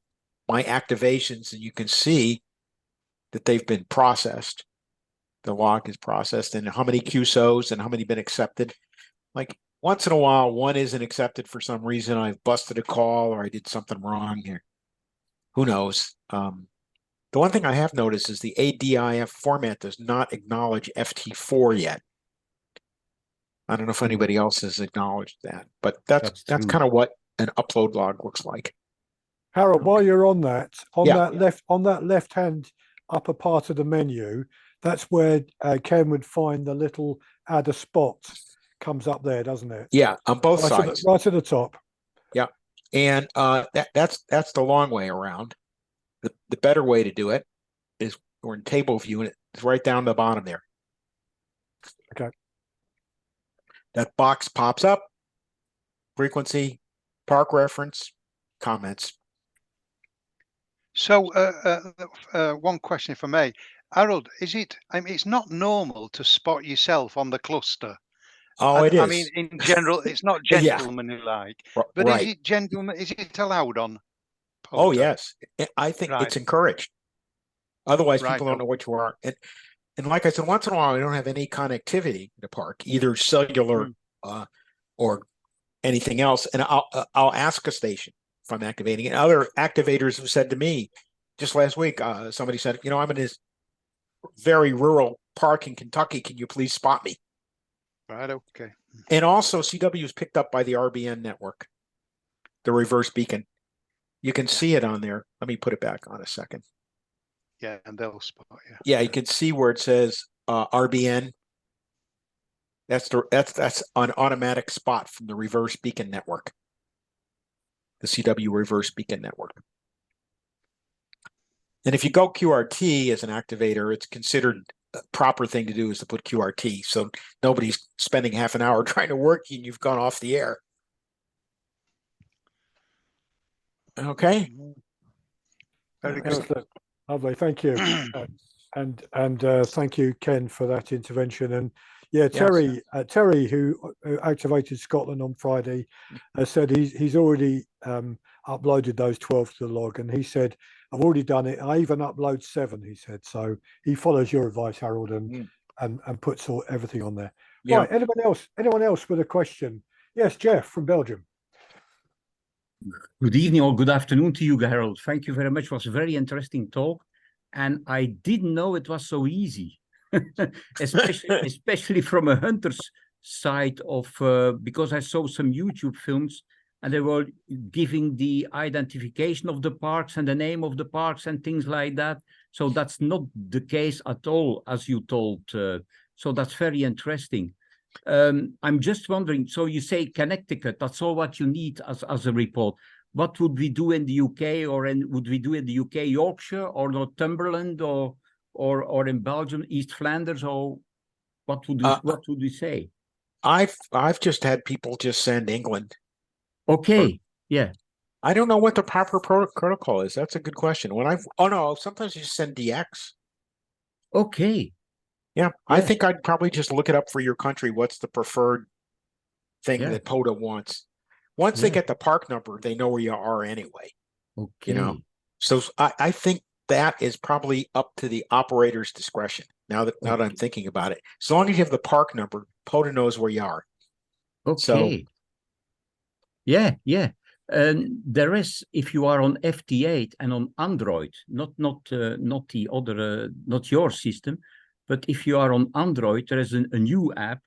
my activations, and you can see that they've been processed. The log is processed, and how many QSOs and how many been accepted. Like once in a while, one isn't accepted for some reason. I've busted a call or I did something wrong here. Who knows? The one thing I have noticed is the ADIF format does not acknowledge FT4 yet. I don't know if anybody else has acknowledged that, but that's kind of what an upload log looks like. Harold, while you're on that, that left-hand upper part of the menu, that's where Ken would find the little add a spot comes up there, doesn't it? Yeah, on both sides. Right at the top. Yeah, and that's the long way around. The better way to do it is we're in table view, and it's right down the bottom there. Okay. That box pops up, frequency, park reference, comments. So one question, if I may. Harold, it's not normal to spot yourself on the cluster. Oh, it is. I mean, in general, it's not gentlemanly-like. But right. Is it allowed on POTA? Oh, yes. I think it's encouraged. Otherwise, people don't know what you are. And like I said, once in a while, we don't have any connectivity to park, either cellular or anything else. And I'll ask a station, if I'm activating it. Other activators have said to me just last week, somebody said, I'm in this very rural park in Kentucky. Can you please spot me? Right. Okay. And also CW is picked up by the RBN network, the reverse beacon. You can see it on there. Let me put it back on a second. Yeah, and they'll spot you. Yeah, you can see where it says RBN. That's an automatic spot from the reverse beacon network, the CW reverse beacon network. And if you go QRT as an activator, it's considered a proper thing to do is to put QRT. So nobody's spending half an hour trying to work you and you've gone off the air. Okay. Very good. Excellent. Lovely. Thank you. And thank you, Ken, for that intervention. And yeah, Terry, who activated Scotland on Friday, said he's already uploaded those 12 to the log, and he said, I've already done it. I even upload 7, he said. So he follows your advice, Harold, and puts everything on there. Yeah. Right. Anyone else with a question? Yes, Jeff from Belgium. Good evening or good afternoon to you, Harold. Thank you very much. It was a very interesting talk. And I didn't know it was so easy, especially from a hunter's side of, because I saw some YouTube films and they were giving the identification of the parks and the name of the parks and things like that. So that's not the case at all, as you told. So that's very interesting. I'm just wondering, so you say Connecticut, that's all what you need as a report. What would we do in the UK, or would we do in the UK, Yorkshire or Northumberland or in Belgium, East Flanders, or what would we say? I've just had people just send England. Okay, yeah. I don't know what the proper protocol is. That's a good question. Sometimes you just send DX. Okay. Yeah, I think I'd probably just look it up for your country. What's the preferred thing that POTA wants? Once they get the park number, they know where you are anyway. Okay. So I think that is probably up to the operator's discretion. Now that I'm thinking about it, as long as you have the park number, POTA knows where you are. Okay. So, yeah. There is, if you are on FT8 and on Android, not the other, not your system, but if you are on Android, there is a new app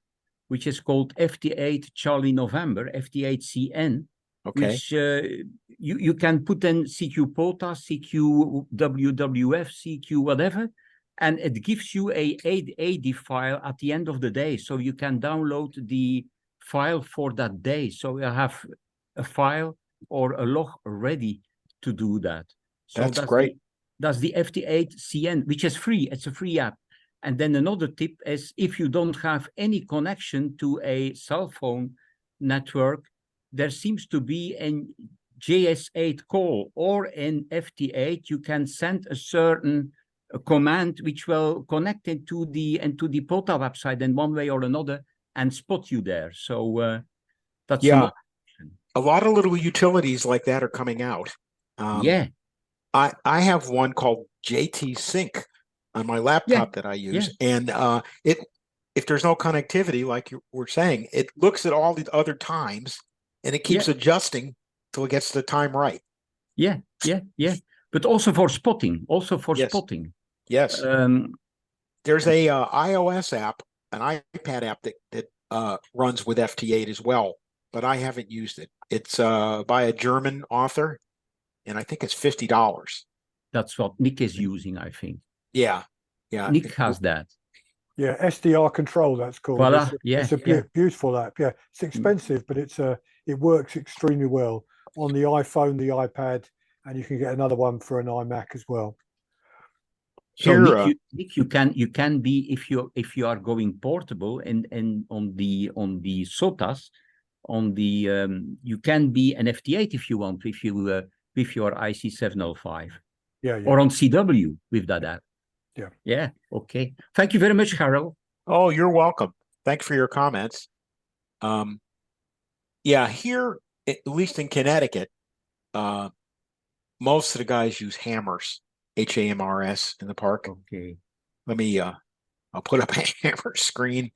which is called FT8 Charlie November, FT8CN, which you can put in CQ POTA, CQ WWF, CQ whatever, and it gives you a AD file at the end of the day. So you can download the file for that day. So you have a file or a log ready to do that. So that's great. That's the FT8CN, which is free. It's a free app. And then another tip is if you don't have any connection to a cell phone network, there seems to be a JS8 call, or in FT8, you can send a certain command which will connect into the POTA website in one way or another and spot you there. So that's an option. A lot of little utilities like that are coming out. I have one called JT Sync on my laptop that I use, and if there's no connectivity, like you were saying, it looks at all the other times and it keeps adjusting till it gets the time right. Yeah. But also for spotting. Yes. There's a iOS app, an iPad app that runs with FT8 as well, but I haven't used it. It's by a German author, and I think it's $50. That's what Nick is using, I think. Yeah. Nick has that. Yeah, SDR Control, that's called. Voila. It's a beautiful app. Yeah, it's expensive, but it works extremely well on the iPhone, the iPad, and you can get another one for an iMac as well. So Nick, you can be, if you are going portable and on the SOTAs, you can be an FT8 if you want, if you with your IC705. Or on CW with that app. Yeah. Okay. Thank you very much, Harold. Oh, you're welcome. Thanks for your comments. Here, at least in Connecticut, most of the guys use hammers, HAMRS in the park. Okay. Let me, I'll put up a hammer screen.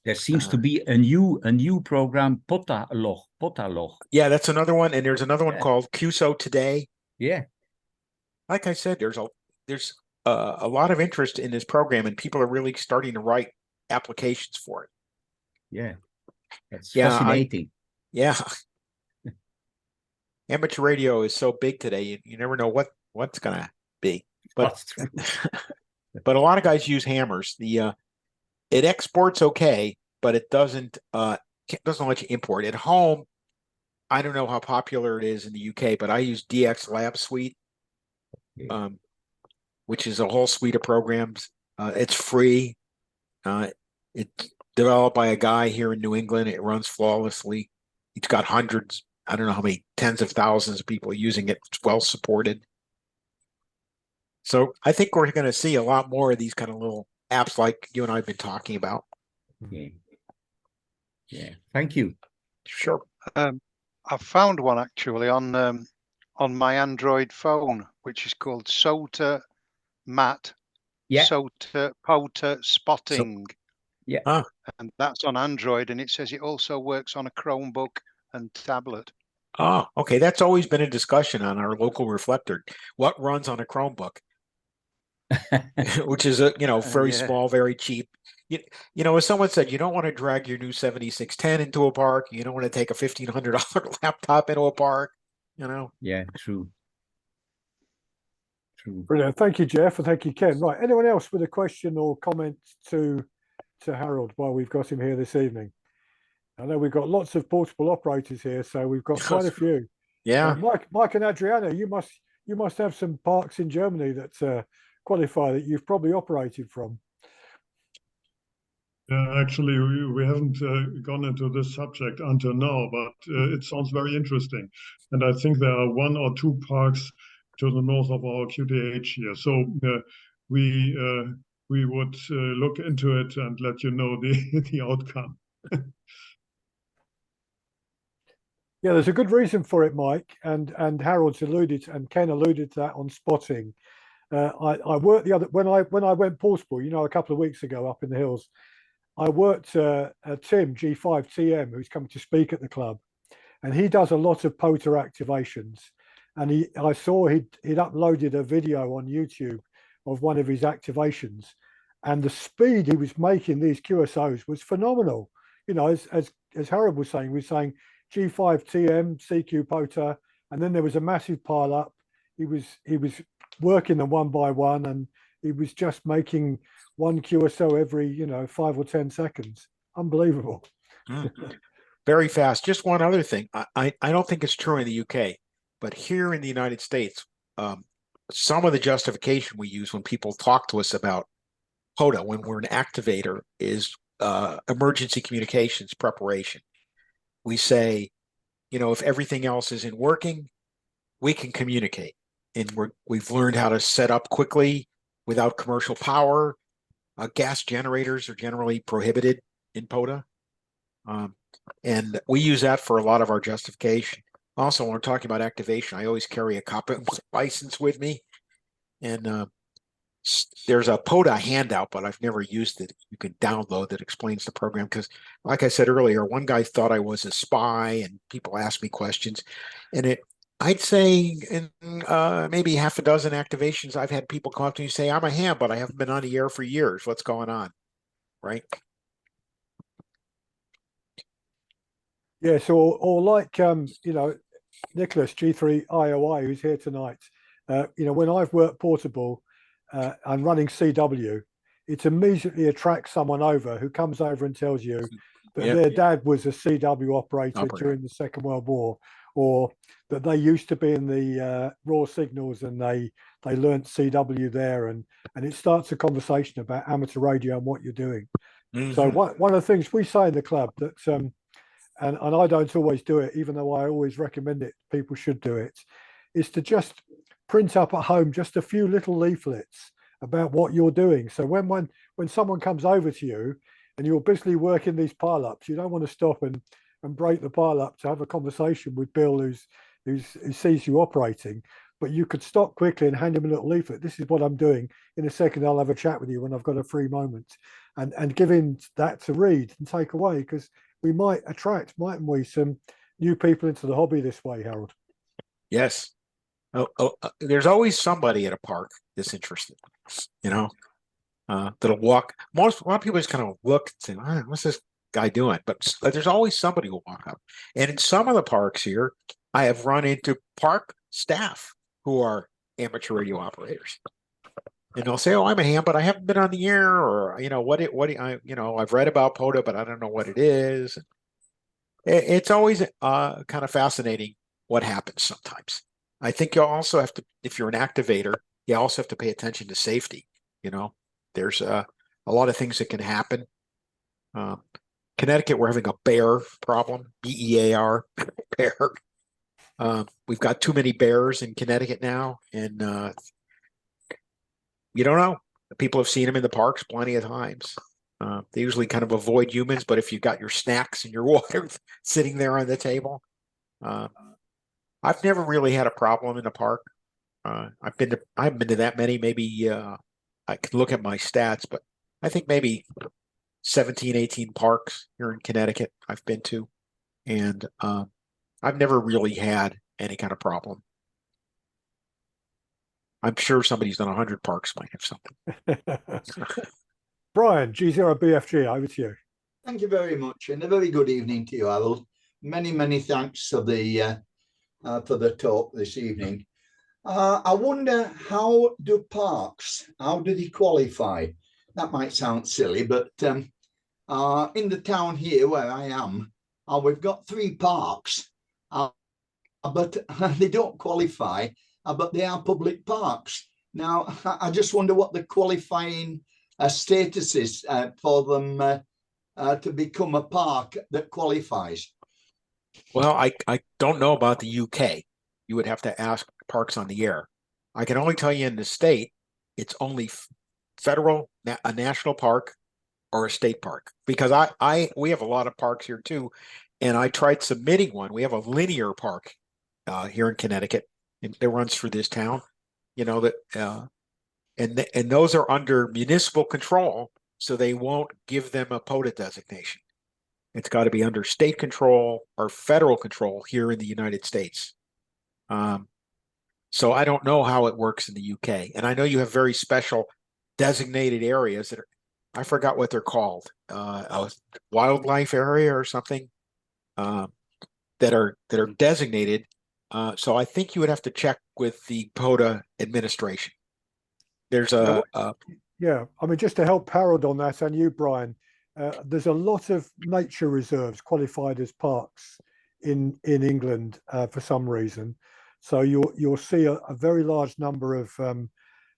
There seems to be a new program, POTA log. Yeah, that's another one. And there's another one Yeah. called QSO Today. Yeah. Like I said, there's a lot of interest in this program, and people are really starting to write applications for it. Yeah. That's Yeah, fascinating. Yeah. Amateur radio is so big today, you never know what's gonna be. But That's true. but a lot of guys use hammers. It exports okay, but it doesn't let you import. At home, I don't know how popular it is in the UK, but I use DX Lab Suite, which is a whole suite of programs. It's free. It's developed by a guy here in New England. It runs flawlessly. He's got hundreds, I don't know how many, tens of thousands of people using it. It's well supported. So I think we're going to see a lot more of these kind of little apps like you and I have been talking about. Yeah. Yeah. Thank you. Sure. I've found one actually on my Android phone, which is called SOTA Mat. Yeah. SOTA POTA Spotting. Yeah. And that's on Android, and it says it also works on a Chromebook and tablet. Oh, okay. That's always been a discussion on our local reflector. What runs on a Chromebook? Which is a very small, very cheap. As someone said, you don't want to drag your new 7610 into a park. You don't want to take a $1,500 laptop into a park. Yeah, true. Brilliant. Thank you, Jeff, and thank you, Ken. Right. Anyone else with a question or comment to Harold while we've got him here this evening? I know we've got lots of portable operators here, so we've got quite a few. Yeah. Mike and Adriana, you must have some parks in Germany that qualify that you've probably operated from. Actually, we haven't gone into this subject until now, but it sounds very interesting. And I think there are 1 or 2 parks to the north of our QTH here. So we would look into it and let you know the outcome. Yeah, there's a good reason for it, Mike, and Harold's alluded and Ken alluded to that on spotting. I worked when I went portable, a couple of weeks ago up in the hills. I worked Tim G5TM, who's come to speak at the club, and he does a lot of POTA activations. And I saw he'd uploaded a video on YouTube of one of his activations, and the speed he was making these QSOs was phenomenal. As Harold was saying, G5TM, CQ POTA, and then there was a massive pile up. He was working them one by one, and he was just making one QSO every 5 or 10 seconds. Unbelievable. Very fast. Just one other thing. I don't think it's true in the UK, but here in the United States, some of the justification we use when people talk to us about POTA when we're an activator is emergency communications preparation. We say, if everything else isn't working, we can communicate. And we've learned how to set up quickly without commercial power. Gas generators are generally prohibited in POTA. And we use that for a lot of our justification. Also, when we're talking about activation, I always carry a copy license with me. And there's a POTA handout, but I've never used it. You can download that explains the program because, like I said earlier, one guy thought I was a spy, and people asked me questions. And I'd say in maybe half a dozen activations, I've had people come up to me and say, I'm a ham, but I haven't been on the air for years. What's going on? Right? Yeah, so or like Nicholas G3IOI, who's here tonight. When I've worked portable and running CW, it immediately attracts someone over who comes over and tells you that their dad was a CW operator during the Second World War, or that they used to be in the raw signals and they learnt CW there, and it starts a conversation about amateur radio and what you're doing. So one of the things we say in the club that and I don't always do it, even though I always recommend it, people should do it, is to just print up at home just a few little leaflets about what you're doing. So when someone comes over to you and you're busily working these pile-ups, you don't want to stop and break the pile-up to have a conversation with Bill who sees you operating. but you could stop quickly and hand him a little leaflet. This is what I'm doing. In a second, I'll have a chat with you when I've got a free moment, and give him that to read and take away, because we might attract, mightn't we, some new people into the hobby this way, Harold? Yes. There's always somebody at a park that's interested, you know, that'll walk. A lot of people just kind of look and say, what's this guy doing? But there's always somebody who'll walk up. And in some of the parks here, I have run into park staff who are amateur radio operators. And they'll say, I'm a ham, but I haven't been on the air, or, I've read about POTA, but I don't know what it is. It's always kind of fascinating what happens sometimes. I think you also have to, if you're an activator, you also have to pay attention to safety. There's a lot of things that can happen. Connecticut, we're having a bear problem, BEAR, bear. We've got too many bears in Connecticut now, and you don't know. People have seen them in the parks plenty of times. They usually kind of avoid humans, but if you've got your snacks and your water sitting there on the table, I've never really had a problem in the park. I haven't been to that many. Maybe I could look at my stats, but I think maybe 17, 18 parks here in Connecticut I've been to, and I've never really had any kind of problem. I'm sure somebody who's done 100 parks might have something. Brian, G0BFG, over to you. Thank you very much, and a very good evening to you, Harold. Many, many thanks for the talk this evening. I wonder, how do they qualify? That might sound silly, but in the town here where I am, we've got 3 parks, but they don't qualify, but they are public parks. Now, I just wonder what the qualifying status is for them to become a park that qualifies. Well, I don't know about the UK. You would have to ask Parks on the Air. I can only tell you in the state, it's only federal, a national park, or a state park. Because we have a lot of parks here too, and I tried submitting one. We have a linear park here in Connecticut that runs through this town. And those are under municipal control, so they won't give them a POTA designation. It's got to be under state control or federal control here in the United States. So I don't know how it works in the UK. And I know you have very special designated areas that are, I forgot what they're called, a wildlife area or something, that are designated. So I think you would have to check with the POTA administration. There's yeah, I mean, just to help Harold on that, and you, Brian, there's a lot of nature reserves qualified as parks in England for some reason. So you'll see a very large number of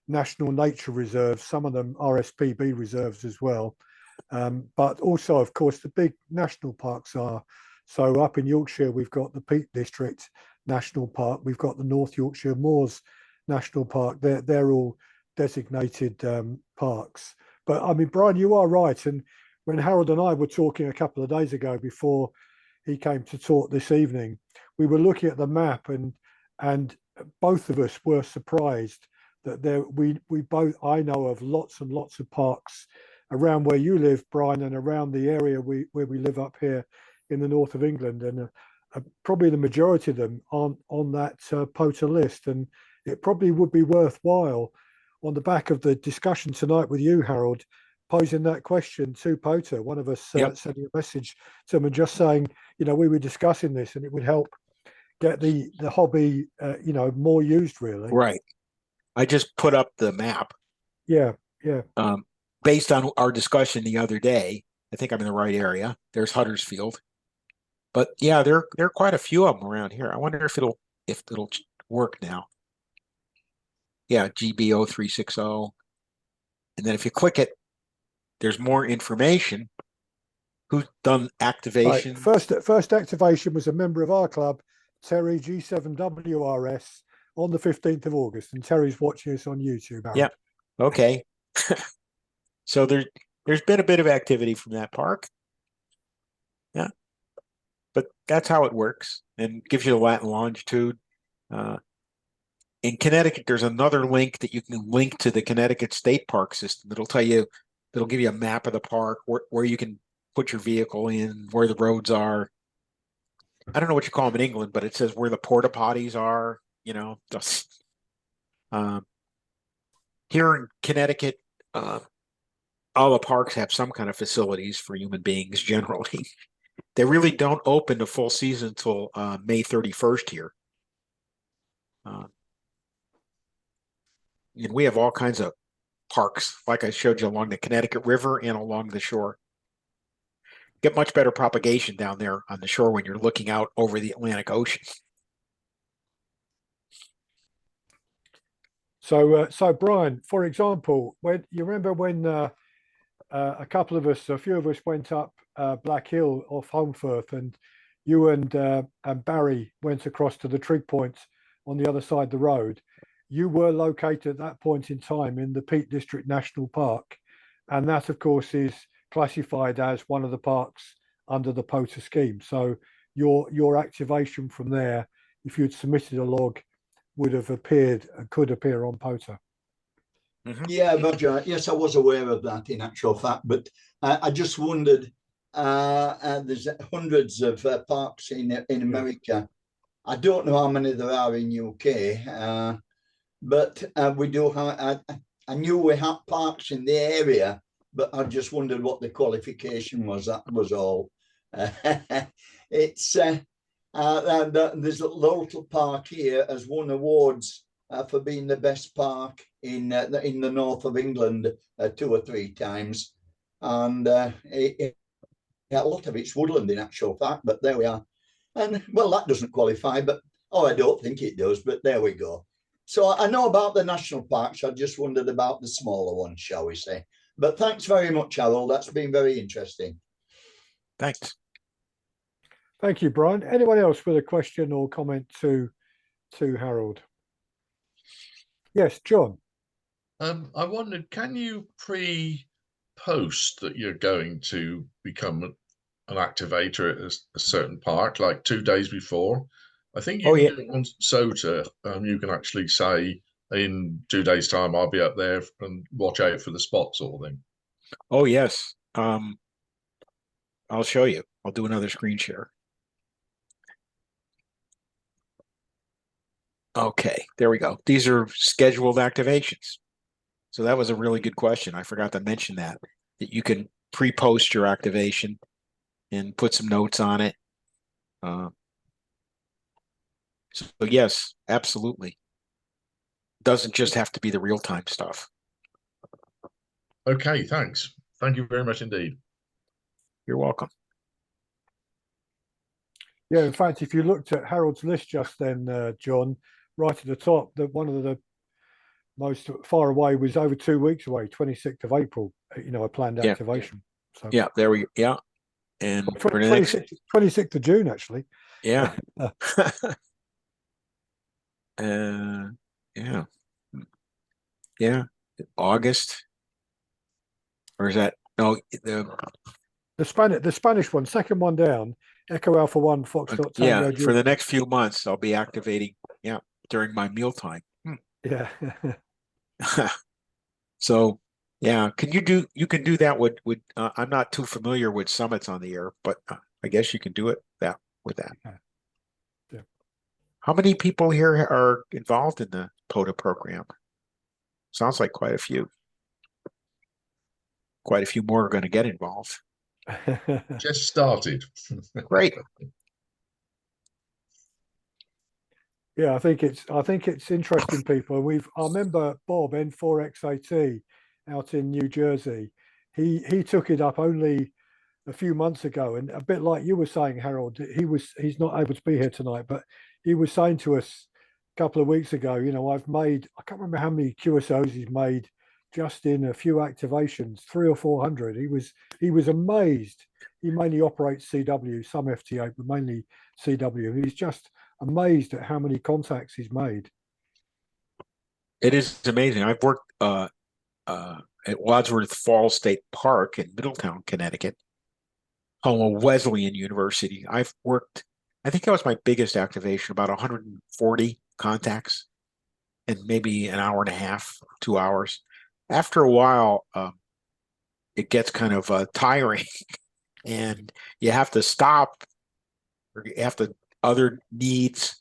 national nature reserves, some of them RSPB reserves as well. But also, of course, the big national parks are. So up in Yorkshire, we've got the Peak District National Park. We've got the North Yorkshire Moors National Park. They're all designated parks. But I mean, Brian, you are right. And when Harold and I were talking a couple of days ago before he came to talk this evening, we were looking at the map, and both of us were surprised that we both, I know of lots and lots of parks around where you live, Brian, and around the area where we live up here in the north of England, and probably the majority of them aren't on that POTA list. And it probably would be worthwhile, on the back of the discussion tonight with you, Harold, posing that question to POTA. One of us sending a message to them and just saying, we were discussing this, and it would help get the hobby, more used, really. right. I just put up the map. Yeah. Based on our discussion the other day. I think I'm in the right area. There's Huddersfield, but yeah, there are quite a few of them around here. I wonder if it'll work now. Yeah, GB0360, and then if you click it, there's more information. Who's done activation? Right. First activation was a member of our club, Terry G7WRS, on the 15th of August, and Terry's watching us on YouTube. Harold. Yeah. Okay. So there's been a bit of activity from that park. Yeah. But that's how it works, and gives you the lat and longitude. in Connecticut, there's another link that you can link to the Connecticut State Park system. It'll give you a map of the park where you can put your vehicle in, where the roads are. I don't know what you call them in England, but it says where the porta potties are, just, here in Connecticut, all the parks have some kind of facilities for human beings generally. They really don't open to full season until May 31st here. And we have all kinds of parks, like I showed you, along the Connecticut River and along the shore. Get much better propagation down there on the shore when you're looking out over the Atlantic Ocean. So Brian, for example, when you remember when a few of us went up Black Hill off Holmfirth, and you and Barry went across to the trig points on the other side of the road. You were located at that point in time in the Peak District National Park, and that, of course, is classified as one of the parks under the POTA scheme. So your activation from there, if you'd submitted a log, would have appeared and could appear on POTA. Mm-hmm. Yeah, Roger. Yes, I was aware of that in actual fact, but I just wondered. There's hundreds of parks in America. I don't know how many there are in UK, but we do have. I knew we had parks in the area, but I just wondered what the qualification was. That was all. It's there's a local park here has won awards for being the best park in the north of England 2 or 3 times, and a lot of it's woodland in actual fact. But there we are, and well, that doesn't qualify, but I don't think it does. But there we go. So I know about the national parks. I just wondered about the smaller ones, shall we say? But thanks very much, Harold. That's been very interesting. Thanks. Thank you, Brian. Anyone else with a question or comment to Harold? Yes, John. I wondered, can you pre-post that you're going to become an activator at a certain park, like 2 days before? I think you can do it on SOTA. You can actually say, in 2 days' time, I'll be up there and watch out for the spot, sort of thing. Oh, yes. I'll show you. I'll do another screen share. Okay, there we go. These are scheduled activations. So that was a really good question. I forgot to mention that you can pre-post your activation and put some notes on it. So yes, absolutely. Doesn't just have to be the real-time stuff. Okay, thanks. Thank you very much indeed. You're welcome. Yeah, in fact, if you looked at Harold's list just then, John, right at the top, that one of the most far away was over 2 weeks away, 26th of April, a planned activation. So yeah, there we go. Yeah. And for the 26th of June, actually. Yeah. Yeah. August. Or is that the Spanish one, second one down, Echo Alpha 1 Foxtrot Tango. Yeah, for the next few months I'll be activating during my mealtime. Yeah. So yeah, you can do that with I'm not too familiar with summits on the air, but I guess you can do it with that. Yeah. How many people here are involved in the POTA program? Sounds like quite a few. Quite a few more are going to get involved. Just started. Great. Yeah, I think it's interesting, people. I remember Bob N4XAT out in New Jersey. He took it up only a few months ago, and a bit like you were saying, Harold, he's not able to be here tonight, but he was saying to us a couple of weeks ago, I can't remember how many QSOs he's made just in a few activations, 300 or 400. He was amazed. He mainly operates CW, some FT8, but mainly CW. He's just amazed at how many contacts he's made. It is amazing. I've worked at Wadsworth Falls State Park in Middletown, Connecticut, home of Wesleyan University. I've worked, I think that was my biggest activation, about 140 contacts. and maybe an hour and a half, 2 hours. After a while, it gets kind of tiring, and you have to stop, or you have to other needs.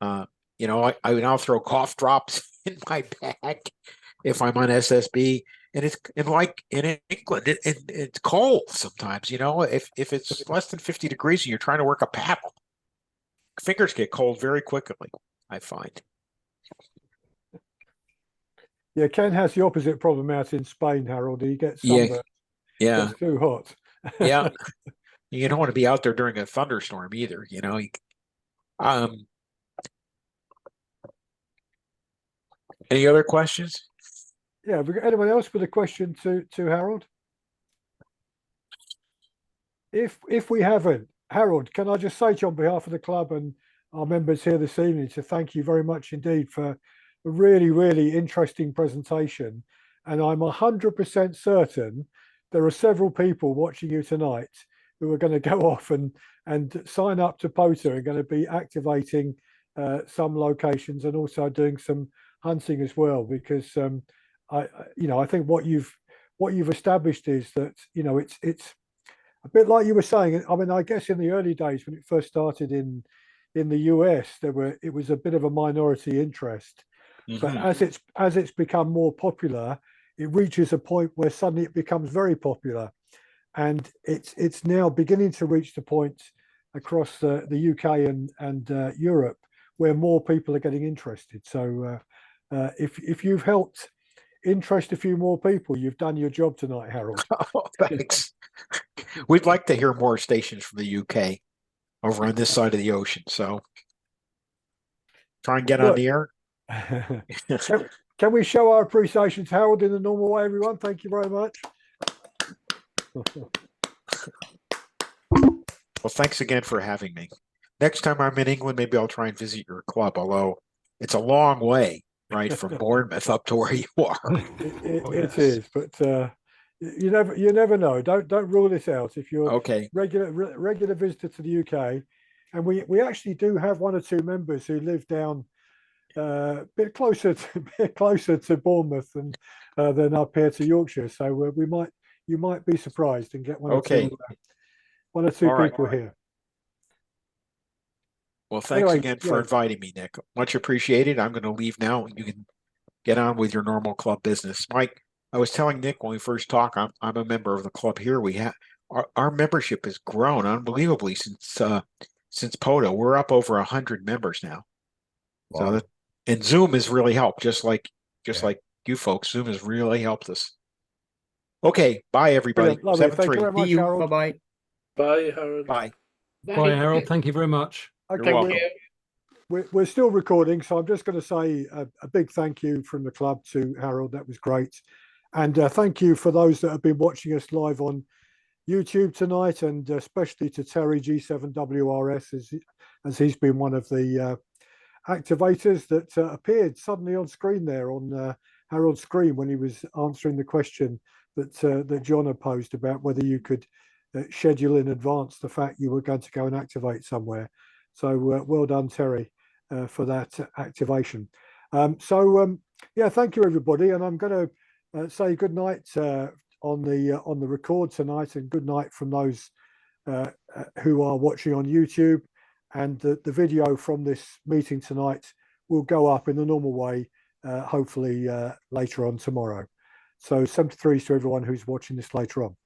I now throw cough drops in my bag if I'm on SSB, and it's like in England, it's cold sometimes. If it's less than 50 degrees and you're trying to work a paddle, fingers get cold very quickly, I find. Yeah, Ken has the opposite problem out in Spain, Harold. He gets Yeah, sunburned. yeah, It's too hot. yeah. You don't want to be out there during a thunderstorm either. Any other questions? Yeah, have we got anyone else with a question to Harold? If we haven't, Harold, can I just say to you on behalf of the club and our members here this evening to thank you very much indeed for a really, really interesting presentation. And I'm 100% certain there are several people watching you tonight who are going to go off and sign up to POTA and going to be activating some locations and also doing some hunting as well, because I think what you've established is that it's a bit like you were saying. I mean, I guess in the early days when it first started in the US, it was a bit of a minority interest, but as it's become more popular, it reaches a point where suddenly it becomes very popular, and it's now beginning to reach the point across the UK and Europe where more people are getting interested. So if you've helped interest a few more people, you've done your job tonight, Harold. Oh, thanks. We'd like to hear more stations from the UK over on this side of the ocean. So try and get on the air. Can we show our appreciation to Harold in the normal way, everyone? Thank you very much. Well, thanks again for having me. Next time I'm in England, maybe I'll try and visit your club, although it's a long way, right, from Bournemouth up to where you are. It is, but you never know. Don't rule this out. If you're okay, regular visitor to the UK, and we actually do have one or two members who live down a bit closer to Bournemouth than up here to Yorkshire. So you might be surprised and get one or two people here. Well, thanks again for inviting me, Nick. Much appreciated. I'm going to leave now. You can get on with your normal club business. Mike, I was telling Nick when we first talked, I'm a member of the club here. We have our membership has grown unbelievably since POTA. We're up over 100 members now. Wow. And Zoom has really helped, just like you folks. Zoom has really helped us. Okay, bye everybody. 7-3. Thank you very much, Harold. Bye-bye. Bye, Harold. Bye. Bye, Harold. Thank you very much. Okay, we're still recording, so I'm just going to say a big thank you from the club to Harold. That was great. And thank you for those that have been watching us live on YouTube tonight, and especially to Terry G7WRS, as he's been one of the activators that appeared suddenly on screen there on Harold's screen when he was answering the question that John had posed about whether you could schedule in advance the fact you were going to go and activate somewhere. So well done, Terry, for that activation. Yeah, thank you everybody, and I'm going to say good night on the record tonight, and good night from those who are watching on YouTube. And the video from this meeting tonight will go up in the normal way, hopefully later on tomorrow. So 73 to everyone who's watching this later on.